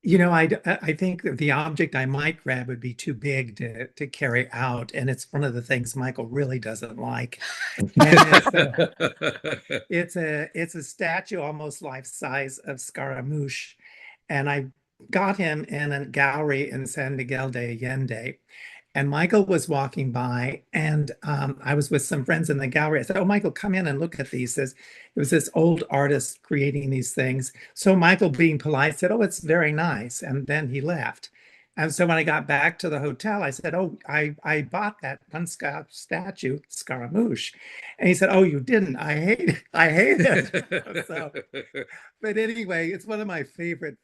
I think that the object I might grab would be too big to carry out, and it's one of the things Michael really doesn't like. And it's a statue almost life size of Scaramouche, and I got him in a gallery in San Miguel de Allende. And Michael was walking by, and I was with some friends in the gallery. I said, "Oh, Michael, come in and look at these." It was this old artist creating these things. So Michael, being polite, said, "Oh, it's very nice," and then he left. And so when I got back to the hotel, I said, "Oh, I bought that one statue, Scaramouche," and he said, "Oh, you didn't? I hate it." So, but anyway, it's one of my favorite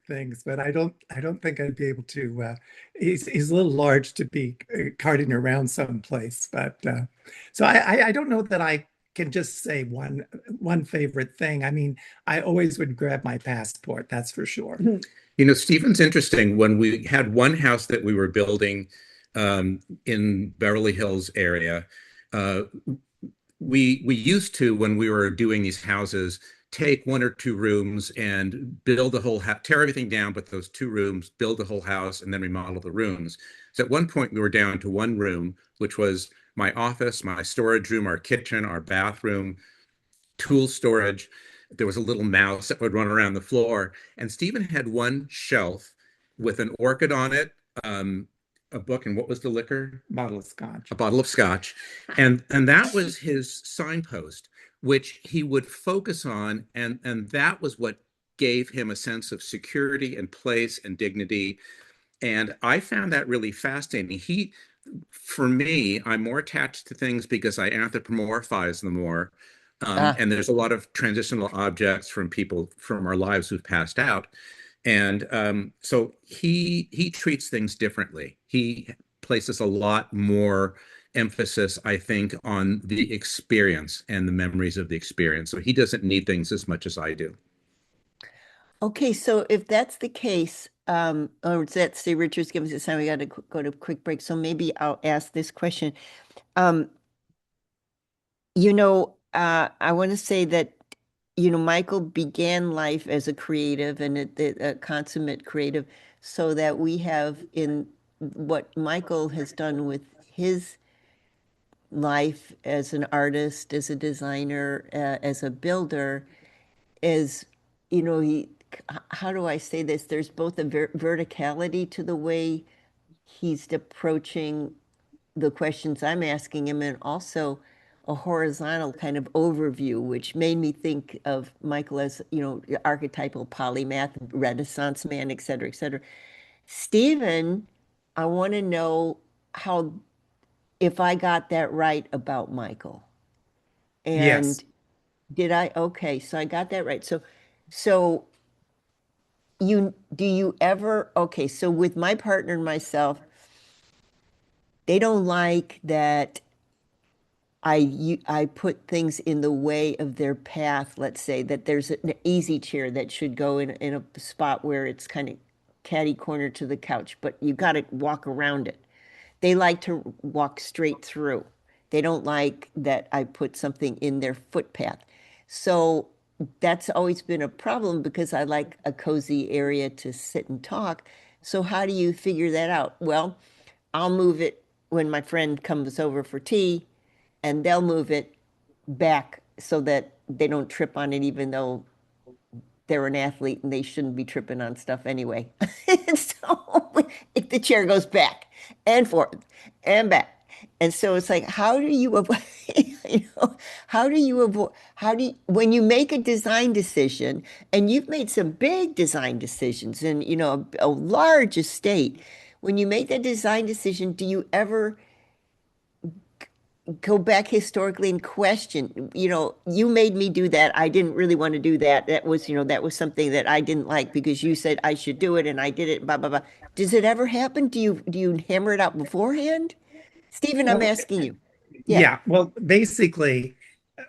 things. But I don't think I'd be able to. He's a little large to be carting around someplace. But so I don't know that I can just say one favorite thing. I mean, I always would grab my passport. That's for sure. Stephen's interesting. When we had one house that we were building in Beverly Hills area, uh, we used to, when we were doing these houses, take one or two rooms and build the whole house, tear everything down, but those two rooms, build the whole house, and then remodel the rooms. So at one point, we were down to one room, which was my office, my storage room, our kitchen, our bathroom, tool storage. There was a little mouse that would run around the floor. And Stephen had one shelf with an orchid on it, a book, and what was the liquor? Bottle of scotch. A bottle of scotch. And that was his signpost, which he would focus on. And that was what gave him a sense of security and place and dignity. And I found that really fascinating. For me, I'm more attached to things because I anthropomorphize them more. Ah, And there's a lot of transitional objects from people from our lives who've passed out. And so he treats things differently. He places a lot more emphasis, I think, on the experience and the memories of the experience. So he doesn't need things as much as I do. Okay, so if that's the case, or let's say Richard's giving us a sign, we got to go to a quick break. So maybe I'll ask this question. Um, I want to say that, Michael began life as a creative and a consummate creative, so that we have in what Michael has done with his life as an artist, as a designer, as a builder, is, how do I say this? There's both a verticality to the way he's approaching the questions I'm asking him, and also a horizontal kind of overview, which made me think of Michael as, archetypal polymath, Renaissance man, et cetera, et cetera. Stephen, I want to know how, if I got that right about Michael. Yes. And did I? Okay, so I got that right. So do you ever, okay, so with my partner and myself, they don't like that I put things in the way of their path. Let's say that there's an easy chair that should go in a spot where it's kind of catty corner to the couch, but you got to walk around it. They like to walk straight through. They don't like that I put something in their footpath. So that's always been a problem because I like a cozy area to sit and talk. So how do you figure that out? Well, I'll move it when my friend comes over for tea, and they'll move it back so that they don't trip on it, even though they're an athlete and they shouldn't be tripping on stuff anyway. And so if the chair goes back and forth and back. And so it's like, how do you avoid, how do you avoid, when you make a design decision, and you've made some big design decisions and, a large estate, when you make that design decision, do you ever go back historically and question, you made me do that. I didn't really want to do that. That was something that I didn't like because you said I should do it and I did it, blah, blah, blah. Does it ever happen? Do you hammer it out beforehand? Stephen, I'm Well, asking you. Yeah. yeah. Well, basically,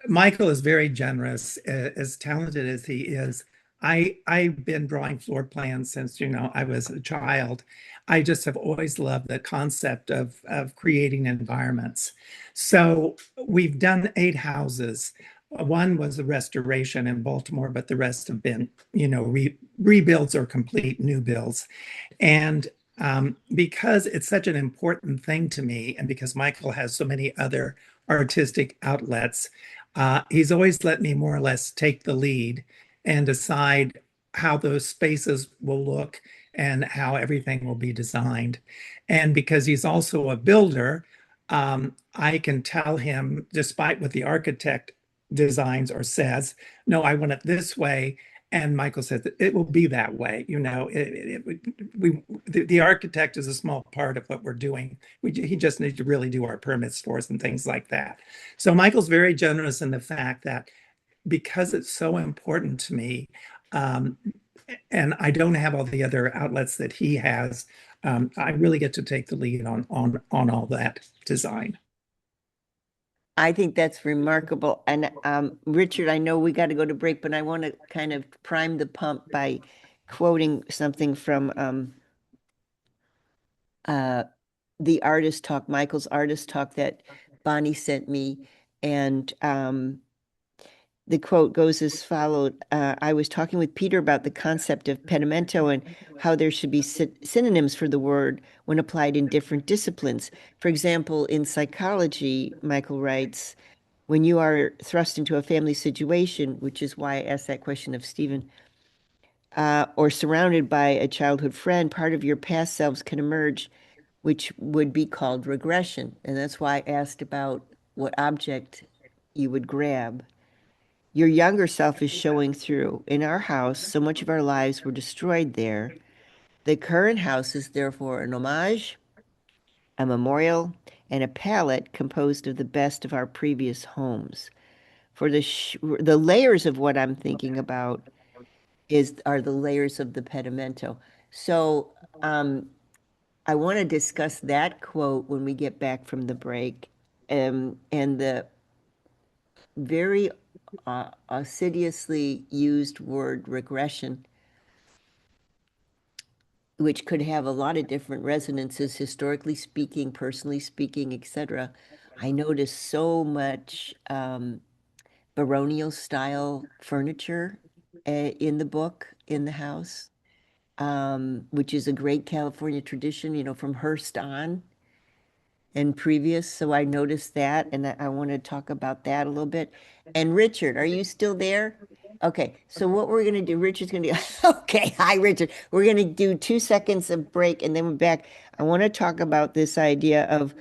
Michael is very generous, as talented as he is. I've been drawing floor plans since, I was a child. I just have always loved the concept of creating environments. So we've done 8 houses. One was a restoration in Baltimore, but the rest have been, rebuilds or complete new builds. And because it's such an important thing to me, and because Michael has so many other artistic outlets, he's always let me more or less take the lead and decide how those spaces will look and how everything will be designed. And because he's also a builder, I can tell him, despite what the architect designs or says, no, I want it this way. And Michael says it will be that way. The architect is a small part of what we're doing. He just needs to really do our permits for us and things like that. So Michael's very generous in the fact that because it's so important to me, um, and I don't have all the other outlets that he has, I really get to take the lead on all that design. I think that's remarkable. And Richard, I know we got to go to break, but I want to kind of prime the pump by quoting something from the artist talk, Michael's artist talk that Bonnie sent me. And the quote goes as followed. I was talking with Peter about the concept of Pentimento and how there should be synonyms for the word when applied in different disciplines. For example, in psychology, Michael writes, when you are thrust into a family situation, which is why I asked that question of Stephen, or surrounded by a childhood friend, part of your past selves can emerge, which would be called regression. And that's why I asked about what object you would grab. Your younger self is showing through. In our house, so much of our lives were destroyed there. The current house is therefore an homage, a memorial, and a palette composed of the best of our previous homes. For the layers of what I'm thinking about are the layers of the pedimento. So I want to discuss that quote when we get back from the break. and the very assiduously used word regression, which could have a lot of different resonances, historically speaking, personally speaking, etc. I noticed so much baronial style furniture in the book, in the house, which is a great California tradition, from Hearst on and previous. So I noticed that, and I want to talk about that a little bit. And Richard, are you still there? Okay, so what we're going to do, Richard's going to do, okay, hi, Richard. We're going to do 2 seconds of break and then we're back. I want to talk about this idea of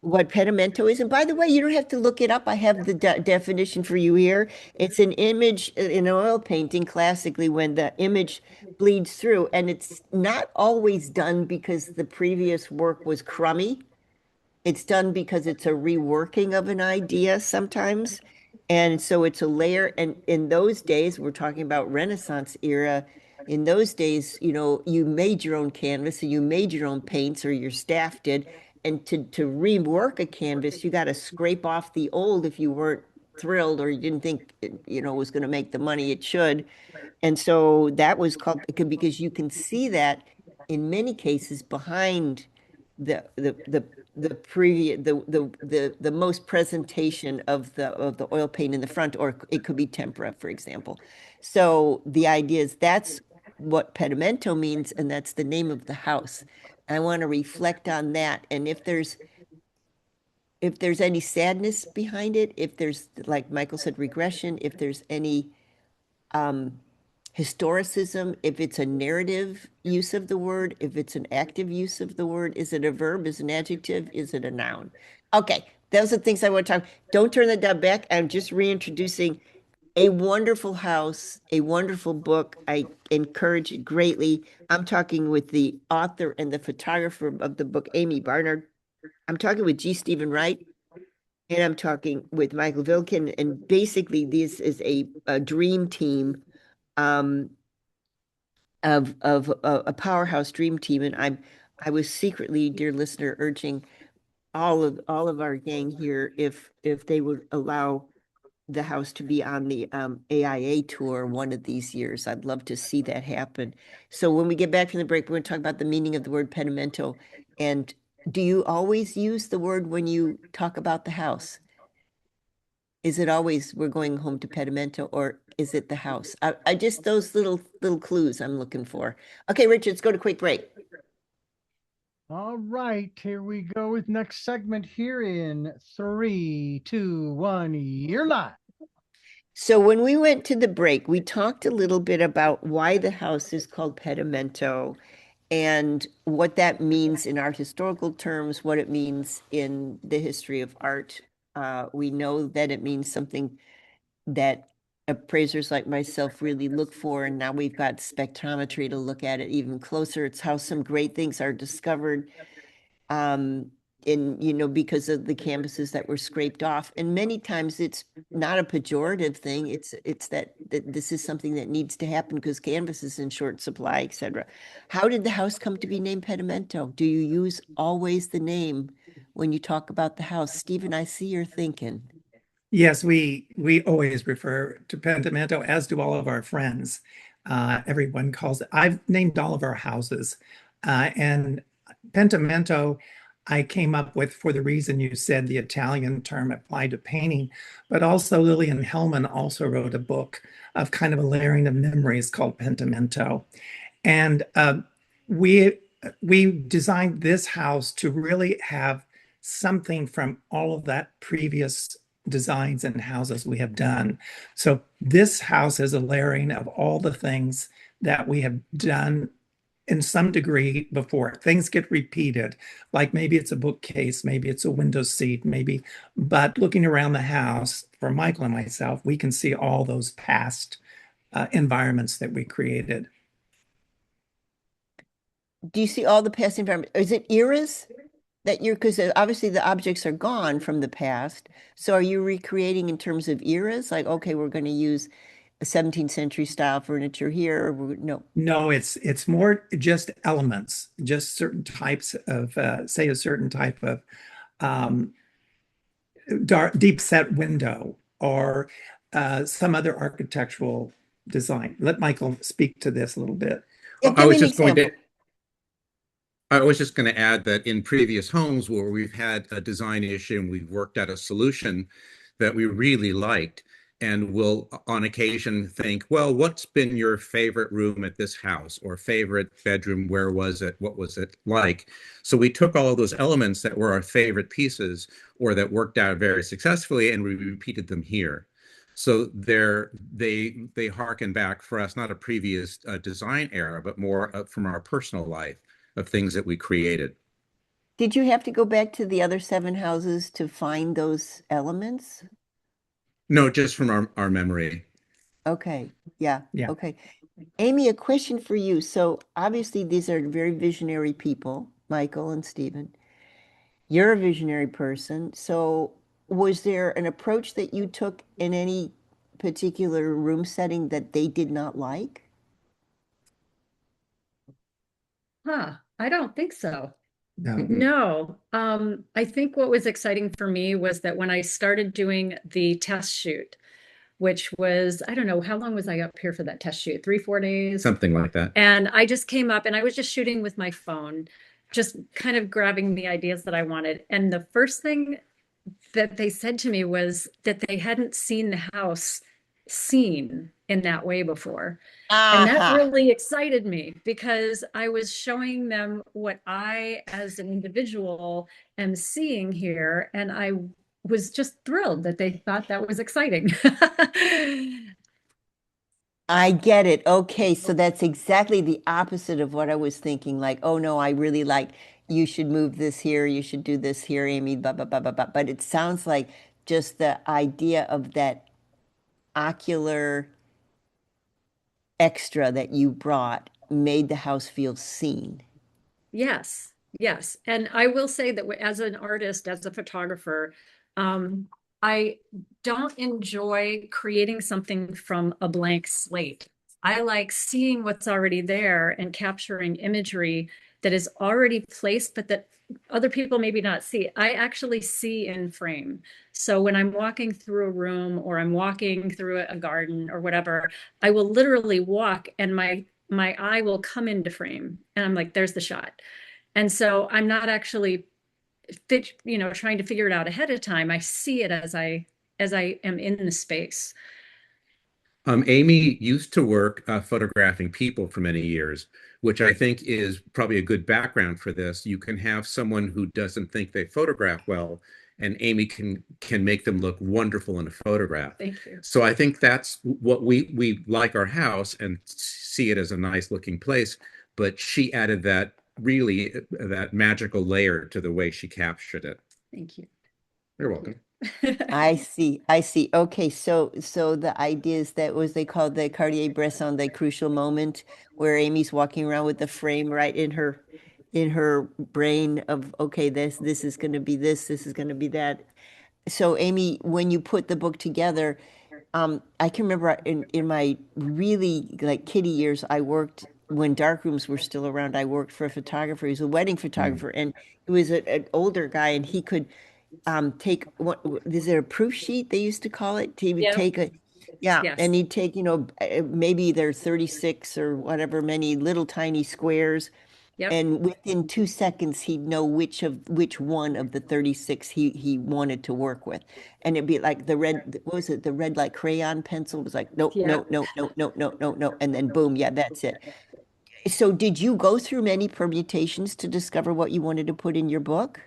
what Pentimento is. And by the way, you don't have to look it up. I have the definition for you here. It's an image in oil painting, classically, when the image bleeds through. And it's not always done because the previous work was crummy. It's done because it's a reworking of an idea sometimes. And so it's a layer. And in those days, we're talking about Renaissance era. In those days, you made your own canvas and you made your own paints, or your staff did. And to rework a canvas, you got to scrape off the old if you weren't thrilled or you didn't think it was going to make the money it should. And so that was called, because you can see that in many cases behind the previous the most presentation of the oil paint in the front, or it could be tempera, for example. So the idea is that's what Pentimento means, and that's the name of the house. I want to reflect on that, and if there's any sadness behind it, if there's, like Michael said, regression, if there's any historicism, if it's a narrative use of the word, if it's an active use of the word, is it a verb, is it an adjective, is it a noun? Okay, those are the things I want to talk. Don't turn the dub back. I'm just reintroducing a wonderful house, a wonderful book. I encourage it greatly. I'm talking with the author and the photographer of the book, Amy Barnard. I'm talking with G. Stephen Wright, and I'm talking with Michael Vilkin. And basically, this is a dream team of a powerhouse dream team. And I was secretly, dear listener, urging all of our gang here, if they would allow the house to be on the AIA tour one of these years. I'd love to see that happen. So when we get back from the break, we're going to talk about the meaning of the word Pentimento. And do you always use the word when you talk about the house? Is it always we're going home to Pentimento, or is it the house? I just, those little clues I'm looking for. Okay, Richard, let's go to quick break. All right, here we go with next segment here in 3, 2, 1, you're live. So when we went to the break, we talked a little bit about why the house is called Pentimento and what that means in art historical terms, what it means in the history of art. We know that it means something that appraisers like myself really look for, and now we've got spectrometry to look at it even closer. It's how some great things are discovered because of the canvases that were scraped off. And many times it's not a pejorative thing. It's that this is something that needs to happen because canvas is in short supply, etc. How did the house come to be named Pentimento? Do you use always the name when you talk about the house? Stephen, I see you're thinking. Yes, we always refer to Pentimento, as do all of our friends. Everyone calls it. I've named all of our houses, and Pentimento I came up with for the reason you said, the Italian term applied to painting, but also Lillian Hellman also wrote a book of kind of a layering of memories called Pentimento, and we designed this house to really have something from all of that previous designs and houses we have done. So this house is a layering of all the things that we have done in some degree before. Things get repeated, like maybe it's a bookcase, maybe it's a window seat, but looking around the house, for Michael and myself, we can see all those past environments that we created. Do you see all the past environments? Is it eras? Because obviously the objects are gone from the past. So are you recreating in terms of eras? Like, okay, we're going to use a 17th century style furniture here. No. No, it's more just elements, just certain types of, say a certain type of deep set window or some other architectural design. Let Michael speak to this a little bit. Yeah, Well, I give me was an just going example. to I was just going to add that in previous homes where we've had a design issue and we've worked out a solution that we really liked, and we'll on occasion think, well, what's been your favorite room at this house or favorite bedroom? Where was it? What was it like? So we took all of those elements that were our favorite pieces or that worked out very successfully and we repeated them here. So they harken back for us, not a previous design era, but more from our personal life of things that we created. Did you have to go back to the other 7 houses to find those elements? No, just from our memory. Okay, yeah, Yeah. okay. Amy, a question for you. So obviously these are very visionary people, Michael and Stephen. You're a visionary person. So was there an approach that you took in any particular room setting that they did not like? I don't think so. No. No, I think what was exciting for me was that when I started doing the test shoot, which was, I don't know, how long was I up here for that test shoot? 3, 4 days. Something like that. And I just came up and I was just shooting with my phone, just kind of grabbing the ideas that I wanted. And the first thing that they said to me was that they hadn't seen the house seen in that way before. And that Aha. really excited me because I was showing them what I, as an individual, am seeing here. And I was just thrilled that they thought that was exciting. I get it. Okay, so that's exactly the opposite of what I was thinking. Like, oh no, I really like you should move this here, you should do this here, Amy, blah, blah, blah, blah, blah. But it sounds like just the idea of that ocular extra that you brought made the house feel seen. Yes, yes. And I will say that as an artist, as a photographer, I don't enjoy creating something from a blank slate. I like seeing what's already there and capturing imagery that is already placed, but that other people maybe not see. I actually see in frame. So when I'm walking through a room or I'm walking through a garden or whatever, I will literally walk and my eye will come into frame and I'm like, there's the shot. And so I'm not actually trying to figure it out ahead of time. I see it as I am in the space. Amy used to work photographing people for many years, which I think is probably a good background for this. You can have someone who doesn't think they photograph well, and Amy can make them look wonderful in a photograph. Thank you. So I think that's what we like our house and see it as a nice looking place. But she added that magical layer to the way she captured it. Thank you. You're welcome. I see. I see. Okay, so the idea is that was they call the Cartier-Bresson the crucial moment where Amy's walking around with the frame right in her brain of okay, this is going to be this is going to be that. So Amy, when you put the book together, I can remember in my really like kiddie years, I worked when darkrooms were still around. I worked for a photographer. He was a wedding photographer, and he was an older guy, and he could take what is it a proof sheet they used to call it? He would Yeah. take a yeah, Yes. and he'd take, maybe they're 36 or whatever many little tiny squares. Yep. And within 2 seconds, he'd know which one of the 36 he wanted to work with. And it'd be like the red, what was it? The red like crayon pencil was like, nope, Yeah. no, no, no, no, no, no, no. And then boom, yeah, that's it. So did you go through many permutations to discover what you wanted to put in your book?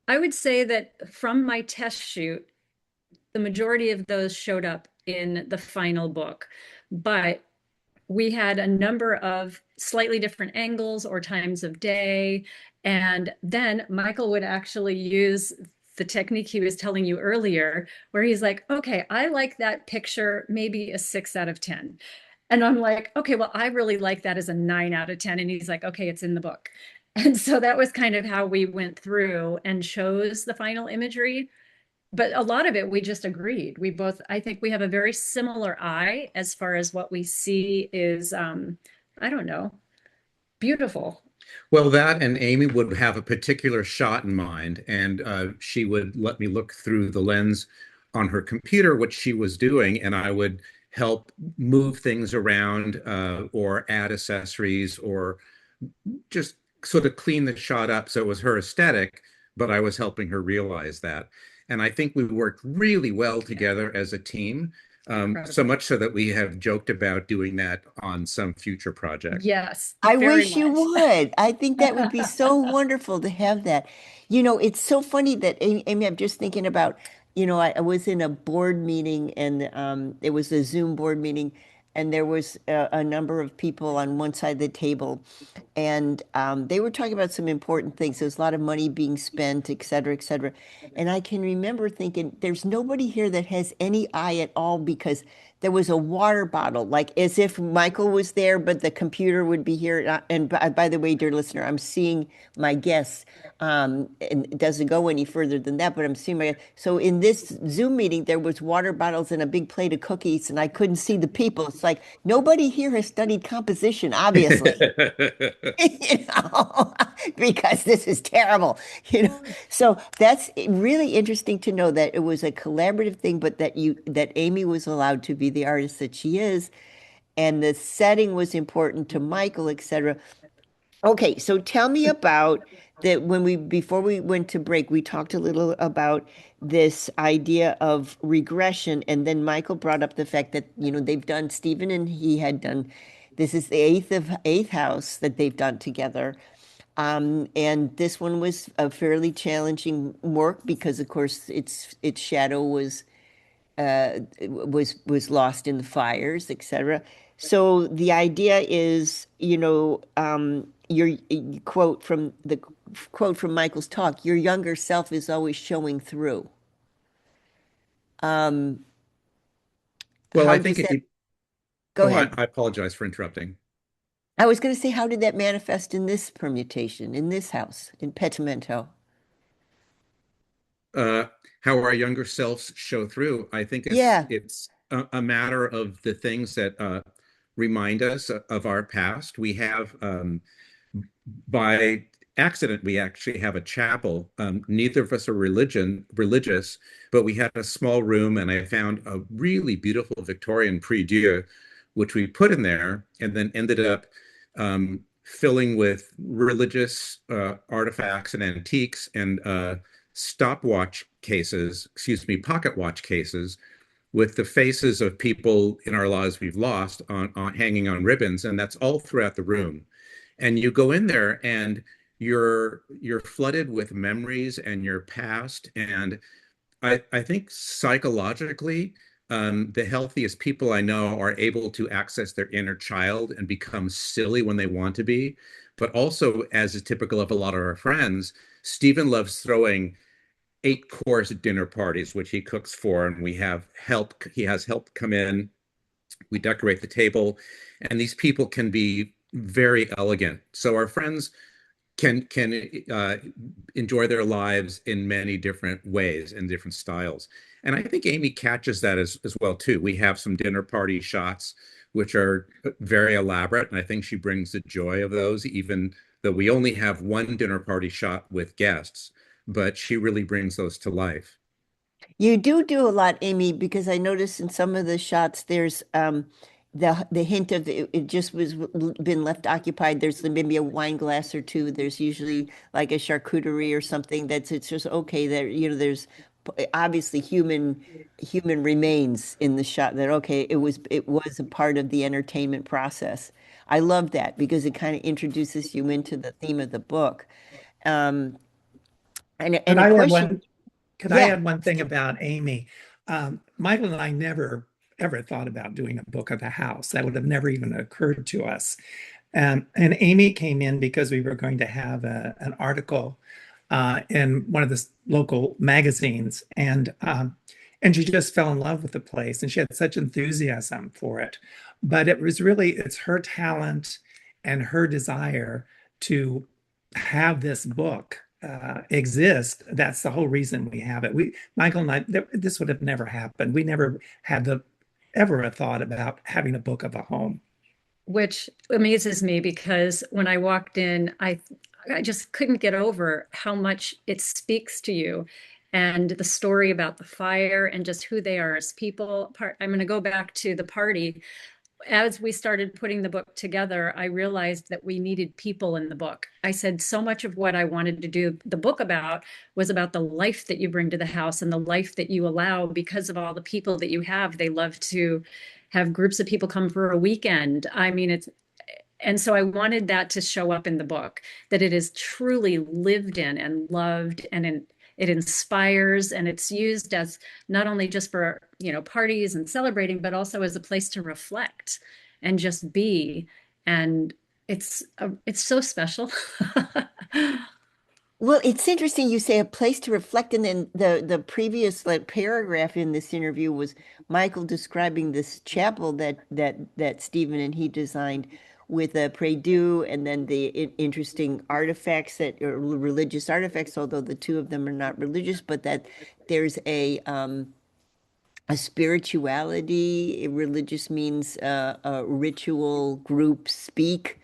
I would say that from my test shoot, the majority of those showed up in the final book, but we had a number of slightly different angles or times of day. And then Michael would actually use the technique he was telling you earlier, where he's like, okay, I like that picture, maybe a 6 out of 10. And I'm like, okay, well, I really like that as a 9 out of 10. And he's like, okay, it's in the book. And so that was kind of how we went through and chose the final imagery. But a lot of it, we just agreed. We both, I think we have a very similar eye as far as what we see is, I don't know, beautiful. Well, that and Amy would have a particular shot in mind, and she would let me look through the lens on her computer, which she was doing, and I would help move things around or add accessories or just sort of clean the shot up so it was her aesthetic, but I was helping her realize that. And I think we worked really well together as a team, so Incredible. much so that we have joked about doing that on some future project. Yes, I very wish you much. would. I think that would be so wonderful to have that. It's so funny that Amy, I'm just thinking about, I was in a board meeting and it was a Zoom board meeting, and there was a number of people on one side of the table, and they were talking about some important things. There's a lot of money being spent, et cetera, et cetera. And I can remember thinking, there's nobody here that has any eye at all because there was a water bottle, like as if Michael was there, but the computer would be here. And by the way, dear listener, I'm seeing my guests. And it doesn't go any further than that, but I'm seeing my. So in this Zoom meeting, there was water bottles and a big plate of cookies, and I couldn't see the people. It's like nobody here has studied composition, obviously. Because this is terrible, So that's really interesting to know that it was a collaborative thing, but that Amy was allowed to be the artist that she is, and the setting was important to Michael, etc. Okay, so tell me about that before we went to break, we talked a little about this idea of regression, and then Michael brought up the fact that, they've done Stephen and he had done this is the eighth house that they've done together. And this one was a fairly challenging work because, of course, its shadow was lost in the fires, etc. So the idea is, your quote from Michael's talk, your younger self is always showing through. Um, Well, how I does think that go ahead? I apologize for interrupting. I was going to say, how did that manifest in this permutation, in this house, in Pentimento? uh, how our younger selves show through. I think Yeah. it's a matter of the things that remind us of our past. We have by accident we actually have a chapel. Neither of us are religious, but we had a small room, and I found a really beautiful Victorian prie-dieu, which we put in there, and then ended up filling with religious artifacts and antiques and stopwatch cases, excuse me, pocket watch cases with the faces of people in our lives we've lost on hanging on ribbons, and that's all throughout the room. And you go in there and you're flooded with memories and your past. And I think psychologically, the healthiest people I know are able to access their inner child and become silly when they want to be. But also, as is typical of a lot of our friends, Stephen loves throwing 8-course dinner parties, which he cooks for, and we have help. He has help come in. We decorate the table, and these people can be very elegant. So our friends can enjoy their lives in many different ways and different styles. And I think Amy catches that as well too. We have some dinner party shots which are very elaborate, and I think she brings the joy of those, even though we only have one dinner party shot with guests, but she really brings those to life. You do a lot, Amy, because I noticed in some of the shots there's the hint of it just was been left occupied. There's maybe a wine glass or two. There's usually like a charcuterie or something it's just okay there, there's obviously human remains in the shot that okay, it was a part of the entertainment process. I love that because it kind of introduces you into the theme of the book. Um, Could and a I add question, one? Could I yeah. add one thing about Amy? Michael and I never ever thought about doing a book of the house. That would have never even occurred to us. And Amy came in because we were going to have an article in one of the local magazines, and she just fell in love with the place, and she had such enthusiasm for it. But it's her talent and her desire to have this book exist. That's the whole reason we have it. Michael and I, this would have never happened. We never had ever a thought about having a book of a home. which amazes me because when I walked in, I just couldn't get over how much it speaks to you and the story about the fire and just who they are as people. I'm going to go back to the party. As we started putting the book together, I realized that we needed people in the book. I said so much of what I wanted to do the book about was about the life that you bring to the house and the life that you allow because of all the people that you have. They love to have groups of people come for a weekend. I mean, and so I wanted that to show up in the book, that it is truly lived in and loved it inspires, and it's used as not only just for, parties and celebrating, but also as a place to reflect and just be. And it's so special. Well, it's interesting you say a place to reflect, and then the previous like paragraph in this interview was Michael describing this chapel that Stephen and he designed with a prie-dieu, and then the interesting artifacts that are religious artifacts, although the two of them are not religious, but that there's a spirituality. Religious means a ritual group speak,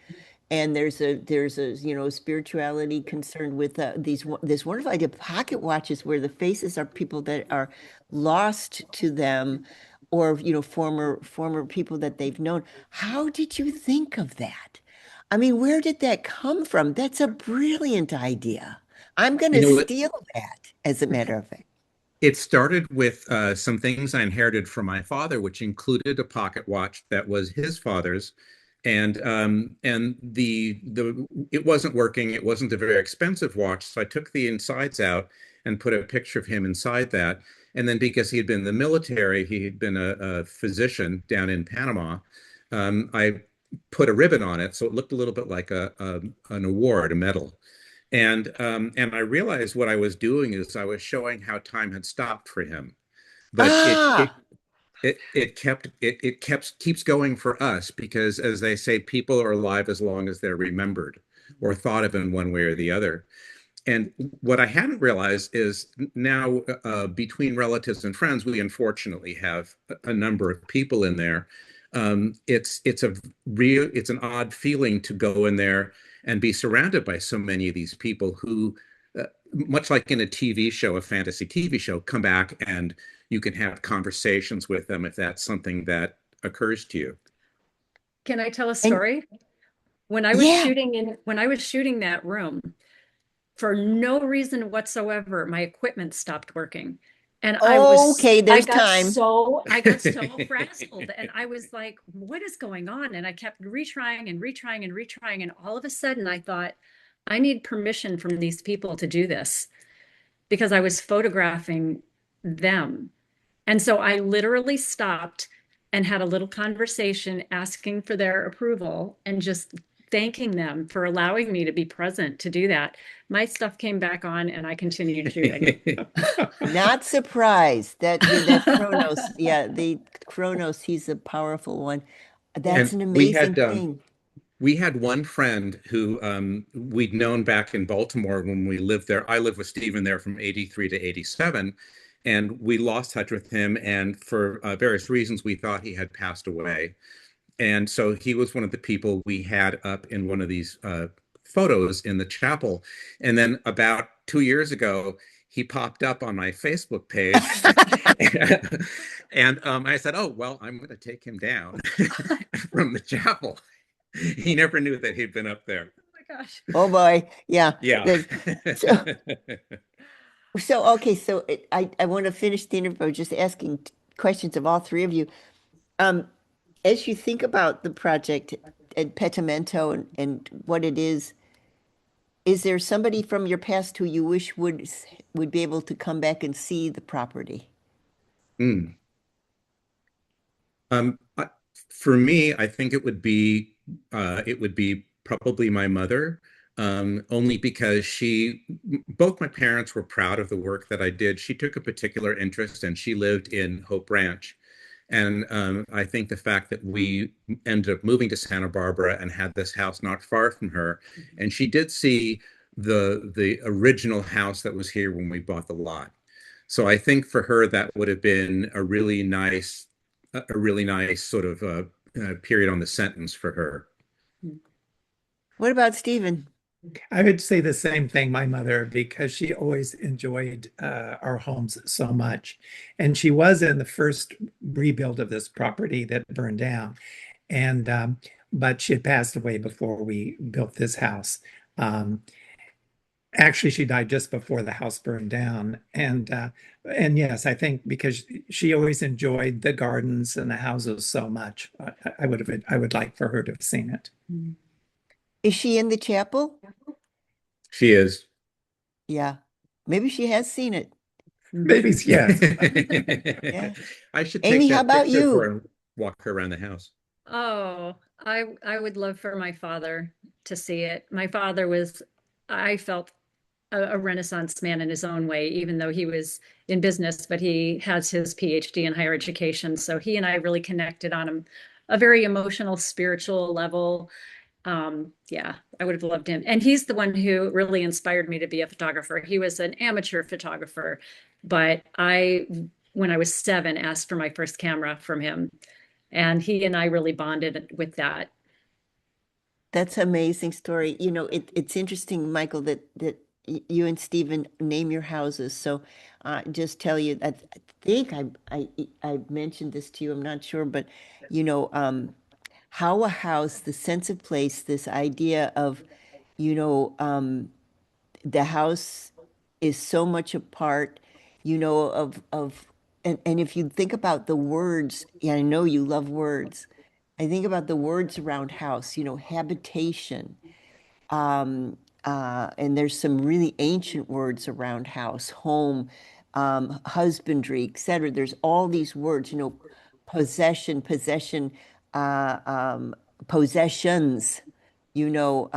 and there's a spirituality concerned with this wonderful idea of pocket watches where the faces are people that are lost to them, or former people that they've known. How did you think of that? I mean, where did that come from? That's a brilliant idea. I'm going You to know what? steal that, as a matter of fact. It started with some things I inherited from my father, which included a pocket watch that was his father's, and the it wasn't working. It wasn't a very expensive watch, so I took the insides out and put a picture of him inside that. And then because he had been in the military, he had been a physician down in Panama. I put a ribbon on it, so it looked a little bit like an award, a medal. And I realized what I was doing is I was showing how time had stopped for him, but Ah, it keeps going for us because, as they say, people are alive as long as they're remembered or thought of in one way or the other. And what I hadn't realized is now, between relatives and friends, we unfortunately have a number of people in there. It's an odd feeling to go in there and be surrounded by so many of these people who, much like in a TV show, a fantasy TV show, come back and you can have conversations with them if that's something that occurs to you. Can I tell a and story? yeah. When I was shooting that room, for no reason whatsoever, my equipment stopped working. And Okay, there's time. I got so frazzled, and I was like, what is going on? And I kept retrying and retrying and retrying. And all of a sudden I thought, I need permission from these people to do this because I was photographing them. And so I literally stopped and had a little conversation asking for their approval and just thanking them for allowing me to be present to do that. My stuff came back on and I continued shooting. Not surprised that Kronos, yeah, the Kronos, he's a powerful one. That's And an amazing thing. we had one friend who we'd known back in Baltimore when we lived there. I lived with Stephen there from 83 to 87, and we lost touch with him. And for various reasons, we thought he had passed away. And so he was one of the people we had up in one of these photos in the chapel. And then about 2 years ago, he popped up on my Facebook page. And I said, oh, well, I'm going to take him down from the chapel. He never knew that he'd been up there. Oh my gosh. Oh boy, yeah. Yeah. So, okay, so I want to finish the interview by just asking questions of all three of you. As you think about the project at Pentimento and what it is there somebody from your past who you wish would be able to come back and see the property? Mm. Um, I- for me, I think it would be probably my mother, only because both my parents were proud of the work that I did. She took a particular interest and she lived in Hope Ranch. And I think the fact that we ended up moving to Santa Barbara and had this house not far from her, and she did see the original house that was here when we bought the lot. So I think for her that would have been a really nice sort of period on the sentence for her. What about Stephen? I would say the same thing, my mother, because she always enjoyed our homes so much. And she was in the first rebuild of this property that burned down. And but she had passed away before we built this house. Um, Actually, she died just before the house burned down. And yes, I think because she always enjoyed the gardens and the houses so much, I would like for her to have seen it. Is she in the chapel? She is. Yeah. Maybe she has seen it. Maybe yes. Yeah. I should Amy, take how that about picture you? for her and walk her around the house. Oh, I would love for my father to see it. My father was, I felt a Renaissance man in his own way, even though he was in business, but he has his PhD in higher education. So he and I really connected on a very emotional, spiritual level. Yeah, I would have loved him. And he's the one who really inspired me to be a photographer. He was an amateur photographer, but when I was 7, asked for my first camera from him. And he and I really bonded with that. That's an amazing story. It's interesting, Michael, that you and Stephen name your houses. So just tell you, I think I mentioned this to you. I'm not sure, but you know, how a house, the sense of place, this idea of, you know, the house is so much a part, and if you think about the words, yeah, I know you love words. I think about the words around house, habitation. And there's some really ancient words around house, home, husbandry, etc. There's all these words, possession, uh, um, possessions, you know,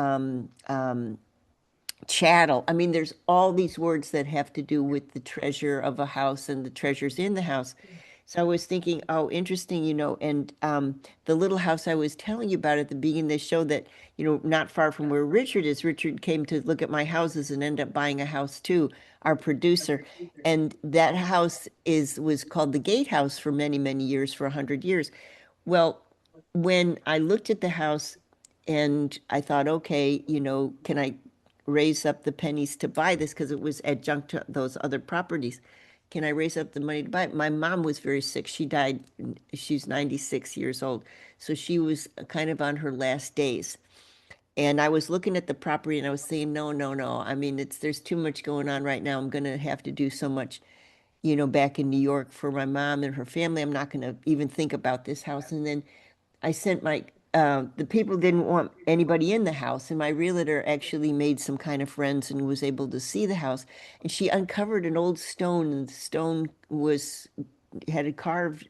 chattel. I mean, there's all these words that have to do with the treasure of a house and the treasures in the house. So I was thinking, oh, interesting, and the little house I was telling you about at the beginning, they show that, not far from where Richard is, Richard came to look at my houses and ended up buying a house too, our producer. And that house was called the Gatehouse for many, many years, for 100 years. Well, when I looked at the house and I thought, okay, can I raise up the pennies to buy this because it was adjunct to those other properties? Can I raise up the money to buy it? My mom was very sick. She died, she's 96 years old. So she was kind of on her last days. And I was looking at the property and I was saying, no, no, no. I mean, there's too much going on right now. I'm going to have to do so much, back in New York for my mom and her family. I'm not going to even think about this house. And then I sent the people didn't want anybody in the house, and my realtor actually made some kind of friends and was able to see the house. And she uncovered an old stone, and the stone had a carved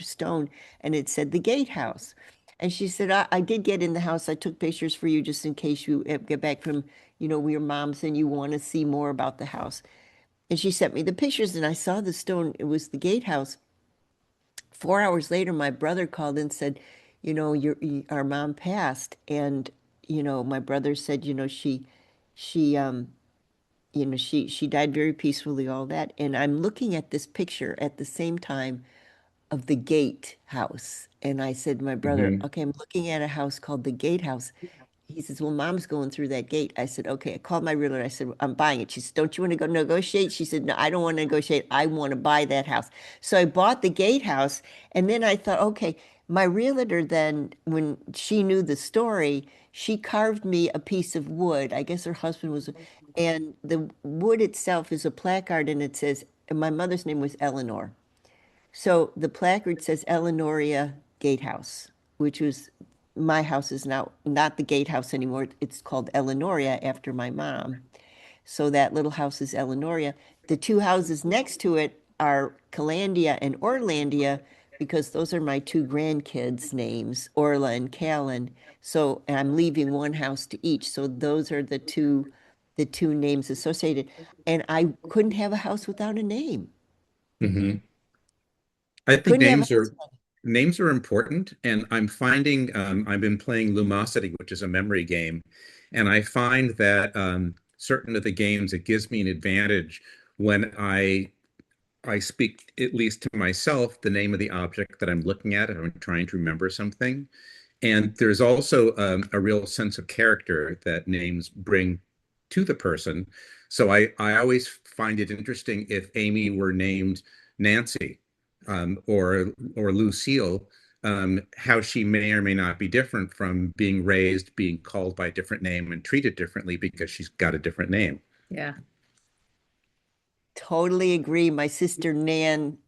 stone, and it said the gatehouse. And she said, I did get in the house. I took pictures for you just in case you get back from, your mom's and you want to see more about the house. And she sent me the pictures, and I saw the stone. It was the gatehouse. 4 hours later, my brother called and said, our mom passed. And, my brother said, she, she died very peacefully, all that. And I'm looking at this picture at the same time of the Gatehouse. And I said to my brother, Mhm. okay, I'm looking at a house called the Gatehouse. He says, well, mom's going through that gate. I said, okay. I called my realtor. I said, I'm buying it. She said, don't you want to go negotiate? She said, no, I don't want to negotiate. I want to buy that house. So I bought the gatehouse. And then I thought, okay, my realtor then, when she knew the story, she carved me a piece of wood. I guess her husband was, and the wood itself is a placard and it says, and my mother's name was Eleanor. So the placard says Eleanoria Gatehouse, which was my house is now not the gatehouse anymore. It's called Eleanoria after my mom. So that little house is Eleanoria. The two houses next to it are Calandia and Orlandia because those are my two grandkids' names, Orla and Callan. So and I'm leaving one house to each. So those are the two names associated. And I couldn't have a house without a name. Mhm. I think Couldn't have a names are important, and I'm finding I've been playing Lumosity, which is a memory game, and I find that certain of the games it gives me an advantage when I I speak, at least to myself, the name of the object that I'm looking at, and I'm trying to remember something. And there's also a real sense of character that names bring to the person. So I always find it interesting if Amy were named Nancy, or Lucille, how she may or may not be different from being raised, being called by a different name and treated differently because she's got a different name. Yeah. Totally agree. My sister Nan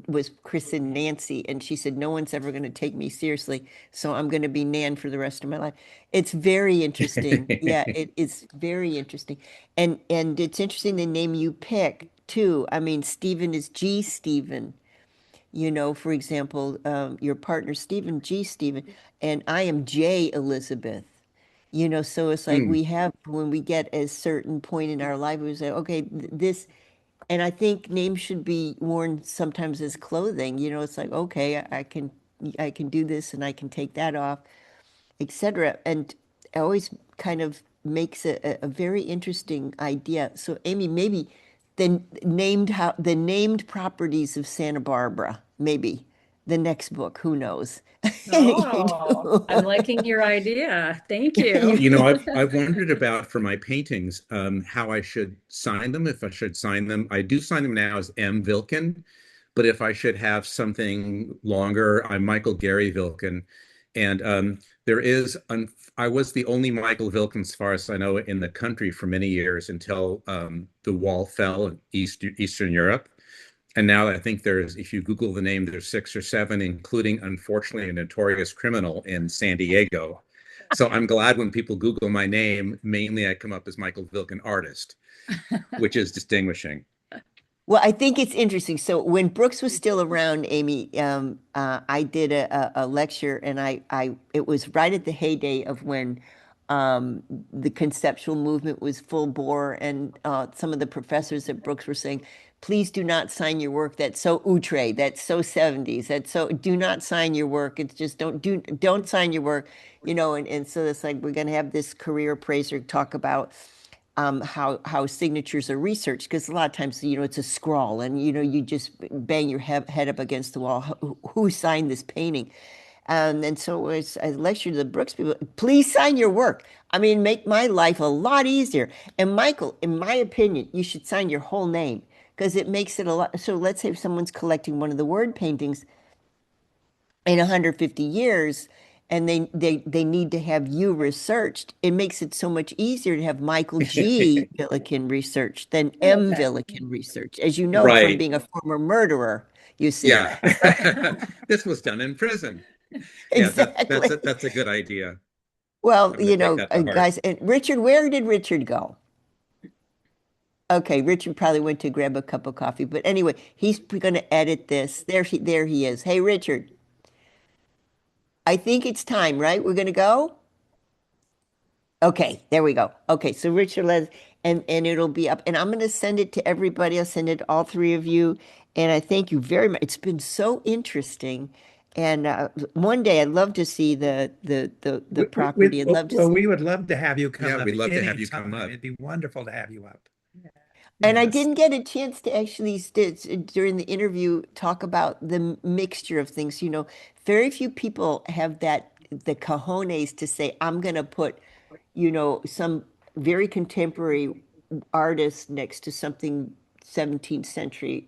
was christened Nancy, and she said, "No one's ever going to take me seriously, so I'm going to be Nan for the rest of my life." It's very interesting. Yeah, it is very interesting, and it's interesting the name you pick too. I mean, Stephen is G. Stephen. For example, your partner Stephen G. Stephen, and I am J. Elizabeth. So it's like Hmm. we have when we get a certain point in our life, we say, okay, this. And I think names should be worn sometimes as clothing. It's like, okay, I can do this and I can take that off, etc. And it always kind of makes a very interesting idea. So Amy, maybe the named properties of Santa Barbara, maybe the next book, who knows? Oh, I'm liking your idea. Thank you. You know, I've wondered about for my paintings, how I should sign them. If I should sign them, I do sign them now as M. Vilken, but if I should have something longer, I'm Michael Gary Vilken. And there is, I was the only Michael Vilken, as far as I know, in the country for many years until the wall fell in Eastern Europe. And now I think there's, if you Google the name, there's 6 or 7, including, unfortunately, a notorious criminal in San Diego. So I'm glad when people Google my name, mainly I come up as Michael Vilken artist, which is distinguishing. Well, I think it's interesting. So when Brooks was still around, Amy, I did a lecture, and it was right at the heyday of when the conceptual movement was full bore, and some of the professors at Brooks were saying, "Please do not sign your work. That's so outre. That's so 70s. That's so. Do not sign your work. It's just don't sign your work." And so it's like we're going to have this career appraiser talk about how signatures are researched, because a lot of times it's a scrawl, and you just bang your head up against the wall. Who signed this painting? And so as I lectured to the Brooks people, please sign your work. I mean, make my life a lot easier. And Michael, in my opinion, you should sign your whole name, because it makes it a lot. So let's say if someone's collecting one of the word paintings in 150 years, and they need to have you researched, it makes it so much easier to have Michael G. Milliken researched than M. Okay. Milliken researched, as you know from Right. being a former murderer, you see. Yeah. This was done in prison. Yeah, Exactly. that's a good idea. Well, I'm going to take that to heart. guys, and Richard, where did Richard go? Okay, Richard probably went to grab a cup of coffee, but anyway, he's going to edit this. There he is. Hey, Richard, I think it's time, right? We're going to go? Okay, there we go. Okay, so Richard, and it'll be up, and I'm going to send it to everybody. I'll send it to all three of you, and I thank you very much. It's been so interesting, and one day I'd love to see the property. I'd love to Well, see. we would love to have you come Yeah, up we'd love to have you come anytime. up. It'd be wonderful to have you up. And I Yes. didn't get a chance to actually, during the interview, talk about the mixture of things. Very few people have the cojones to say, I'm going to put, some very contemporary artist next to something 17th century.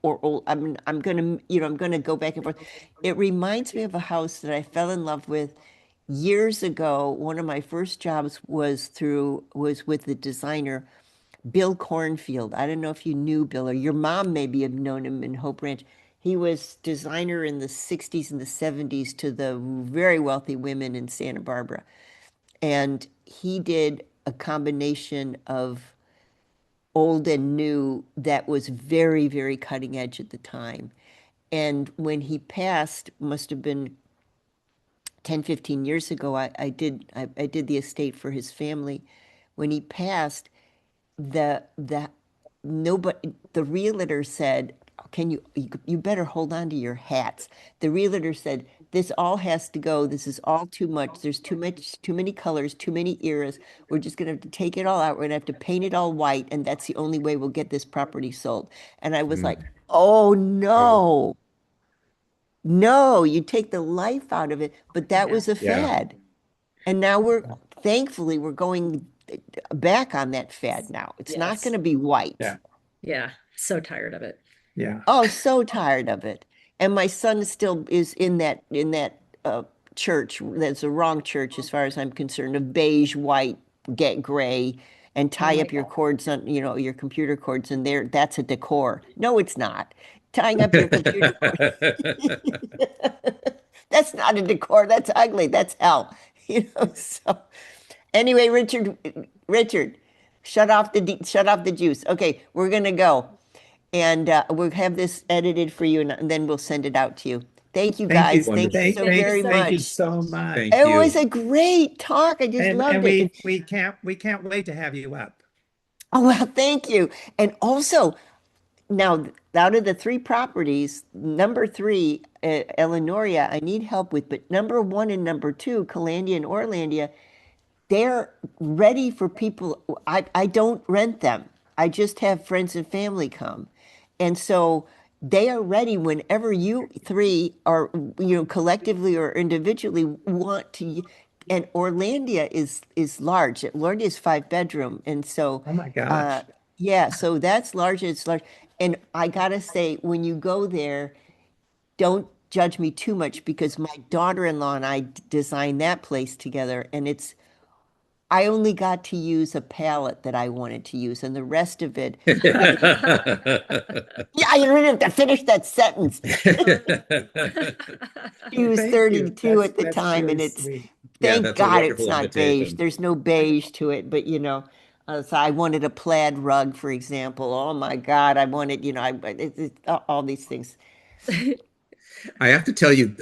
Or old. I'm going to, I'm going to go back and forth. It reminds me of a house that I fell in love with years ago. One of my first jobs was with the designer Bill Cornfield. I don't know if you knew Bill, or your mom maybe have known him in Hope Ranch. He was designer in the 60s and the 70s to the very wealthy women in Santa Barbara. And he did a combination of old and new that was very, very cutting edge at the time. And when he passed, must have been 10, 15 years ago, I did the estate for his family. When he passed, the nobody the realtor said, can you better hold on to your hats. The realtor said, this all has to go. This is all too much. There's too many colors, too many eras. We're just gonna have to take it all out. We're gonna have to paint it all white, and that's the only way we'll get this property sold. And I was like, Mm. Oh, no. No, you take the life out of it, but that Yeah. was a Yeah. fad. And now thankfully, we're going back on that fad now. It's not Yes. going to be white. Yeah. Yeah. So tired of it. Yeah. Oh, so tired of it. And my son still is in that church. That's the wrong church as far as I'm concerned, of beige, white, get gray, and Oh tie my up your God. cords on, your computer cords and there, that's a decor. No, it's not. Tying up your computer cord. That's not a decor. That's ugly. That's hell. So anyway, Richard, shut off the juice. Okay, we're gonna go. And we'll have this edited for you and then we'll send it out to you. Thank you Thank you. guys. Thank you Wonderful. so very Thank you much. so much. Thank It was you. a great talk. I just And loved it. we can't wait to have you up. Oh, well, thank you. And also, now out of the three properties, number three, Eleanoria, I need help with, but number one and number two, Calandia and Orlandia, they're ready for people. I don't rent them. I just have friends and family come. And so they are ready whenever you three are, collectively or individually want to. And Orlandia is large. Orlandia is 5 bedroom. And so Oh my uh gosh. yeah, so that's large. It's large. And I gotta say, when you go there, don't judge me too much because my daughter-in-law and I designed that place together and I only got to use a palette that I wanted to use, and the rest of it, yeah, I didn't have to finish that sentence. She was Thank you. 32 at the That's time, really and sweet. Yeah, thank that's a God it's wonderful not beige. invitation. There's no beige to it, but so I wanted a plaid rug, for example. Oh my God, I wanted, all these things. I have to tell you,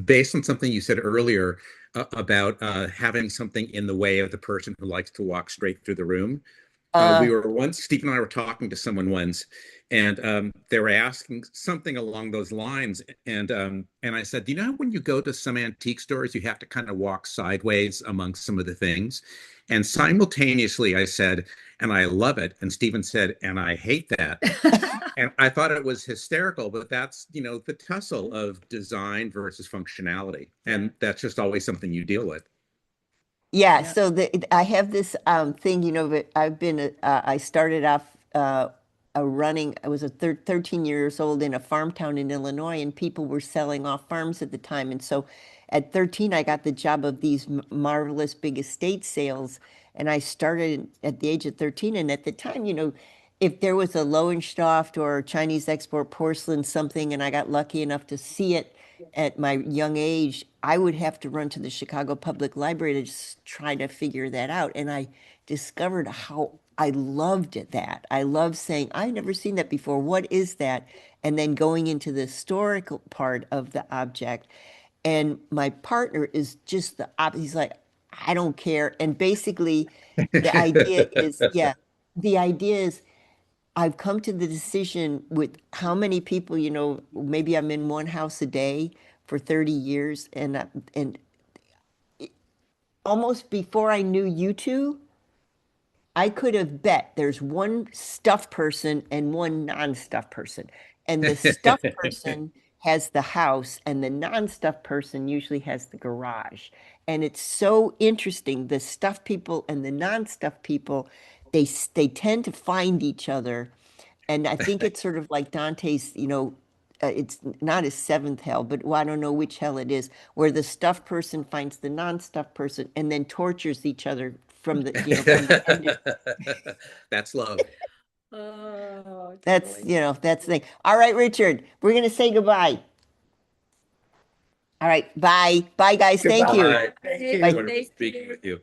based on something you said earlier about having something in the way of the person who likes to walk straight through the room. Uh, Steve and I were talking to someone once, and they were asking something along those lines. And I said, you know, when you go to some antique stores, you have to kind of walk sideways amongst some of the things. And simultaneously, I said, and I love it. And Stephen said, and I hate that. And I thought it was hysterical, but that's, the tussle of design versus functionality. And that's just always something you deal with. Yeah, Yeah. so I have this thing, that I started off I was 13 years old in a farm town in Illinois, and people were selling off farms at the time. And so at 13, I got the job of these marvelous big estate sales. And I started at the age of 13. And at the time, if there was a Lowenstoft or Chinese export porcelain something, and I got lucky enough to see it at my young age, I would have to run to the Chicago Public Library to just try to figure that out. And I discovered how I loved it that. I love saying, I've never seen that before. What is that? And then going into the historical part of the object. And my partner is just the opposite. He's like, I don't care. And basically, the idea is, yeah, the idea is I've come to the decision with how many people, maybe I'm in one house a day for 30 years and almost before I knew you two, I could have bet there's one stuffed person and one non-stuffed person. And the stuffed person has the house and the non-stuffed person usually has the garage. And it's so interesting. The stuffed people and the non-stuffed people, they tend to find each other. And I think it's sort of like Dante's, it's not his seventh hell, but well, I don't know which hell it is, where the stuffed person finds the non-stuffed person and then tortures each other from the end. That's love. Oh, That's, totally. that's the thing. All right, Richard, we're going to say goodbye. All right, bye. Bye, guys. Thank you. Goodbye. Thank Hey, you. Bye. Wonderful thank speaking you. with you.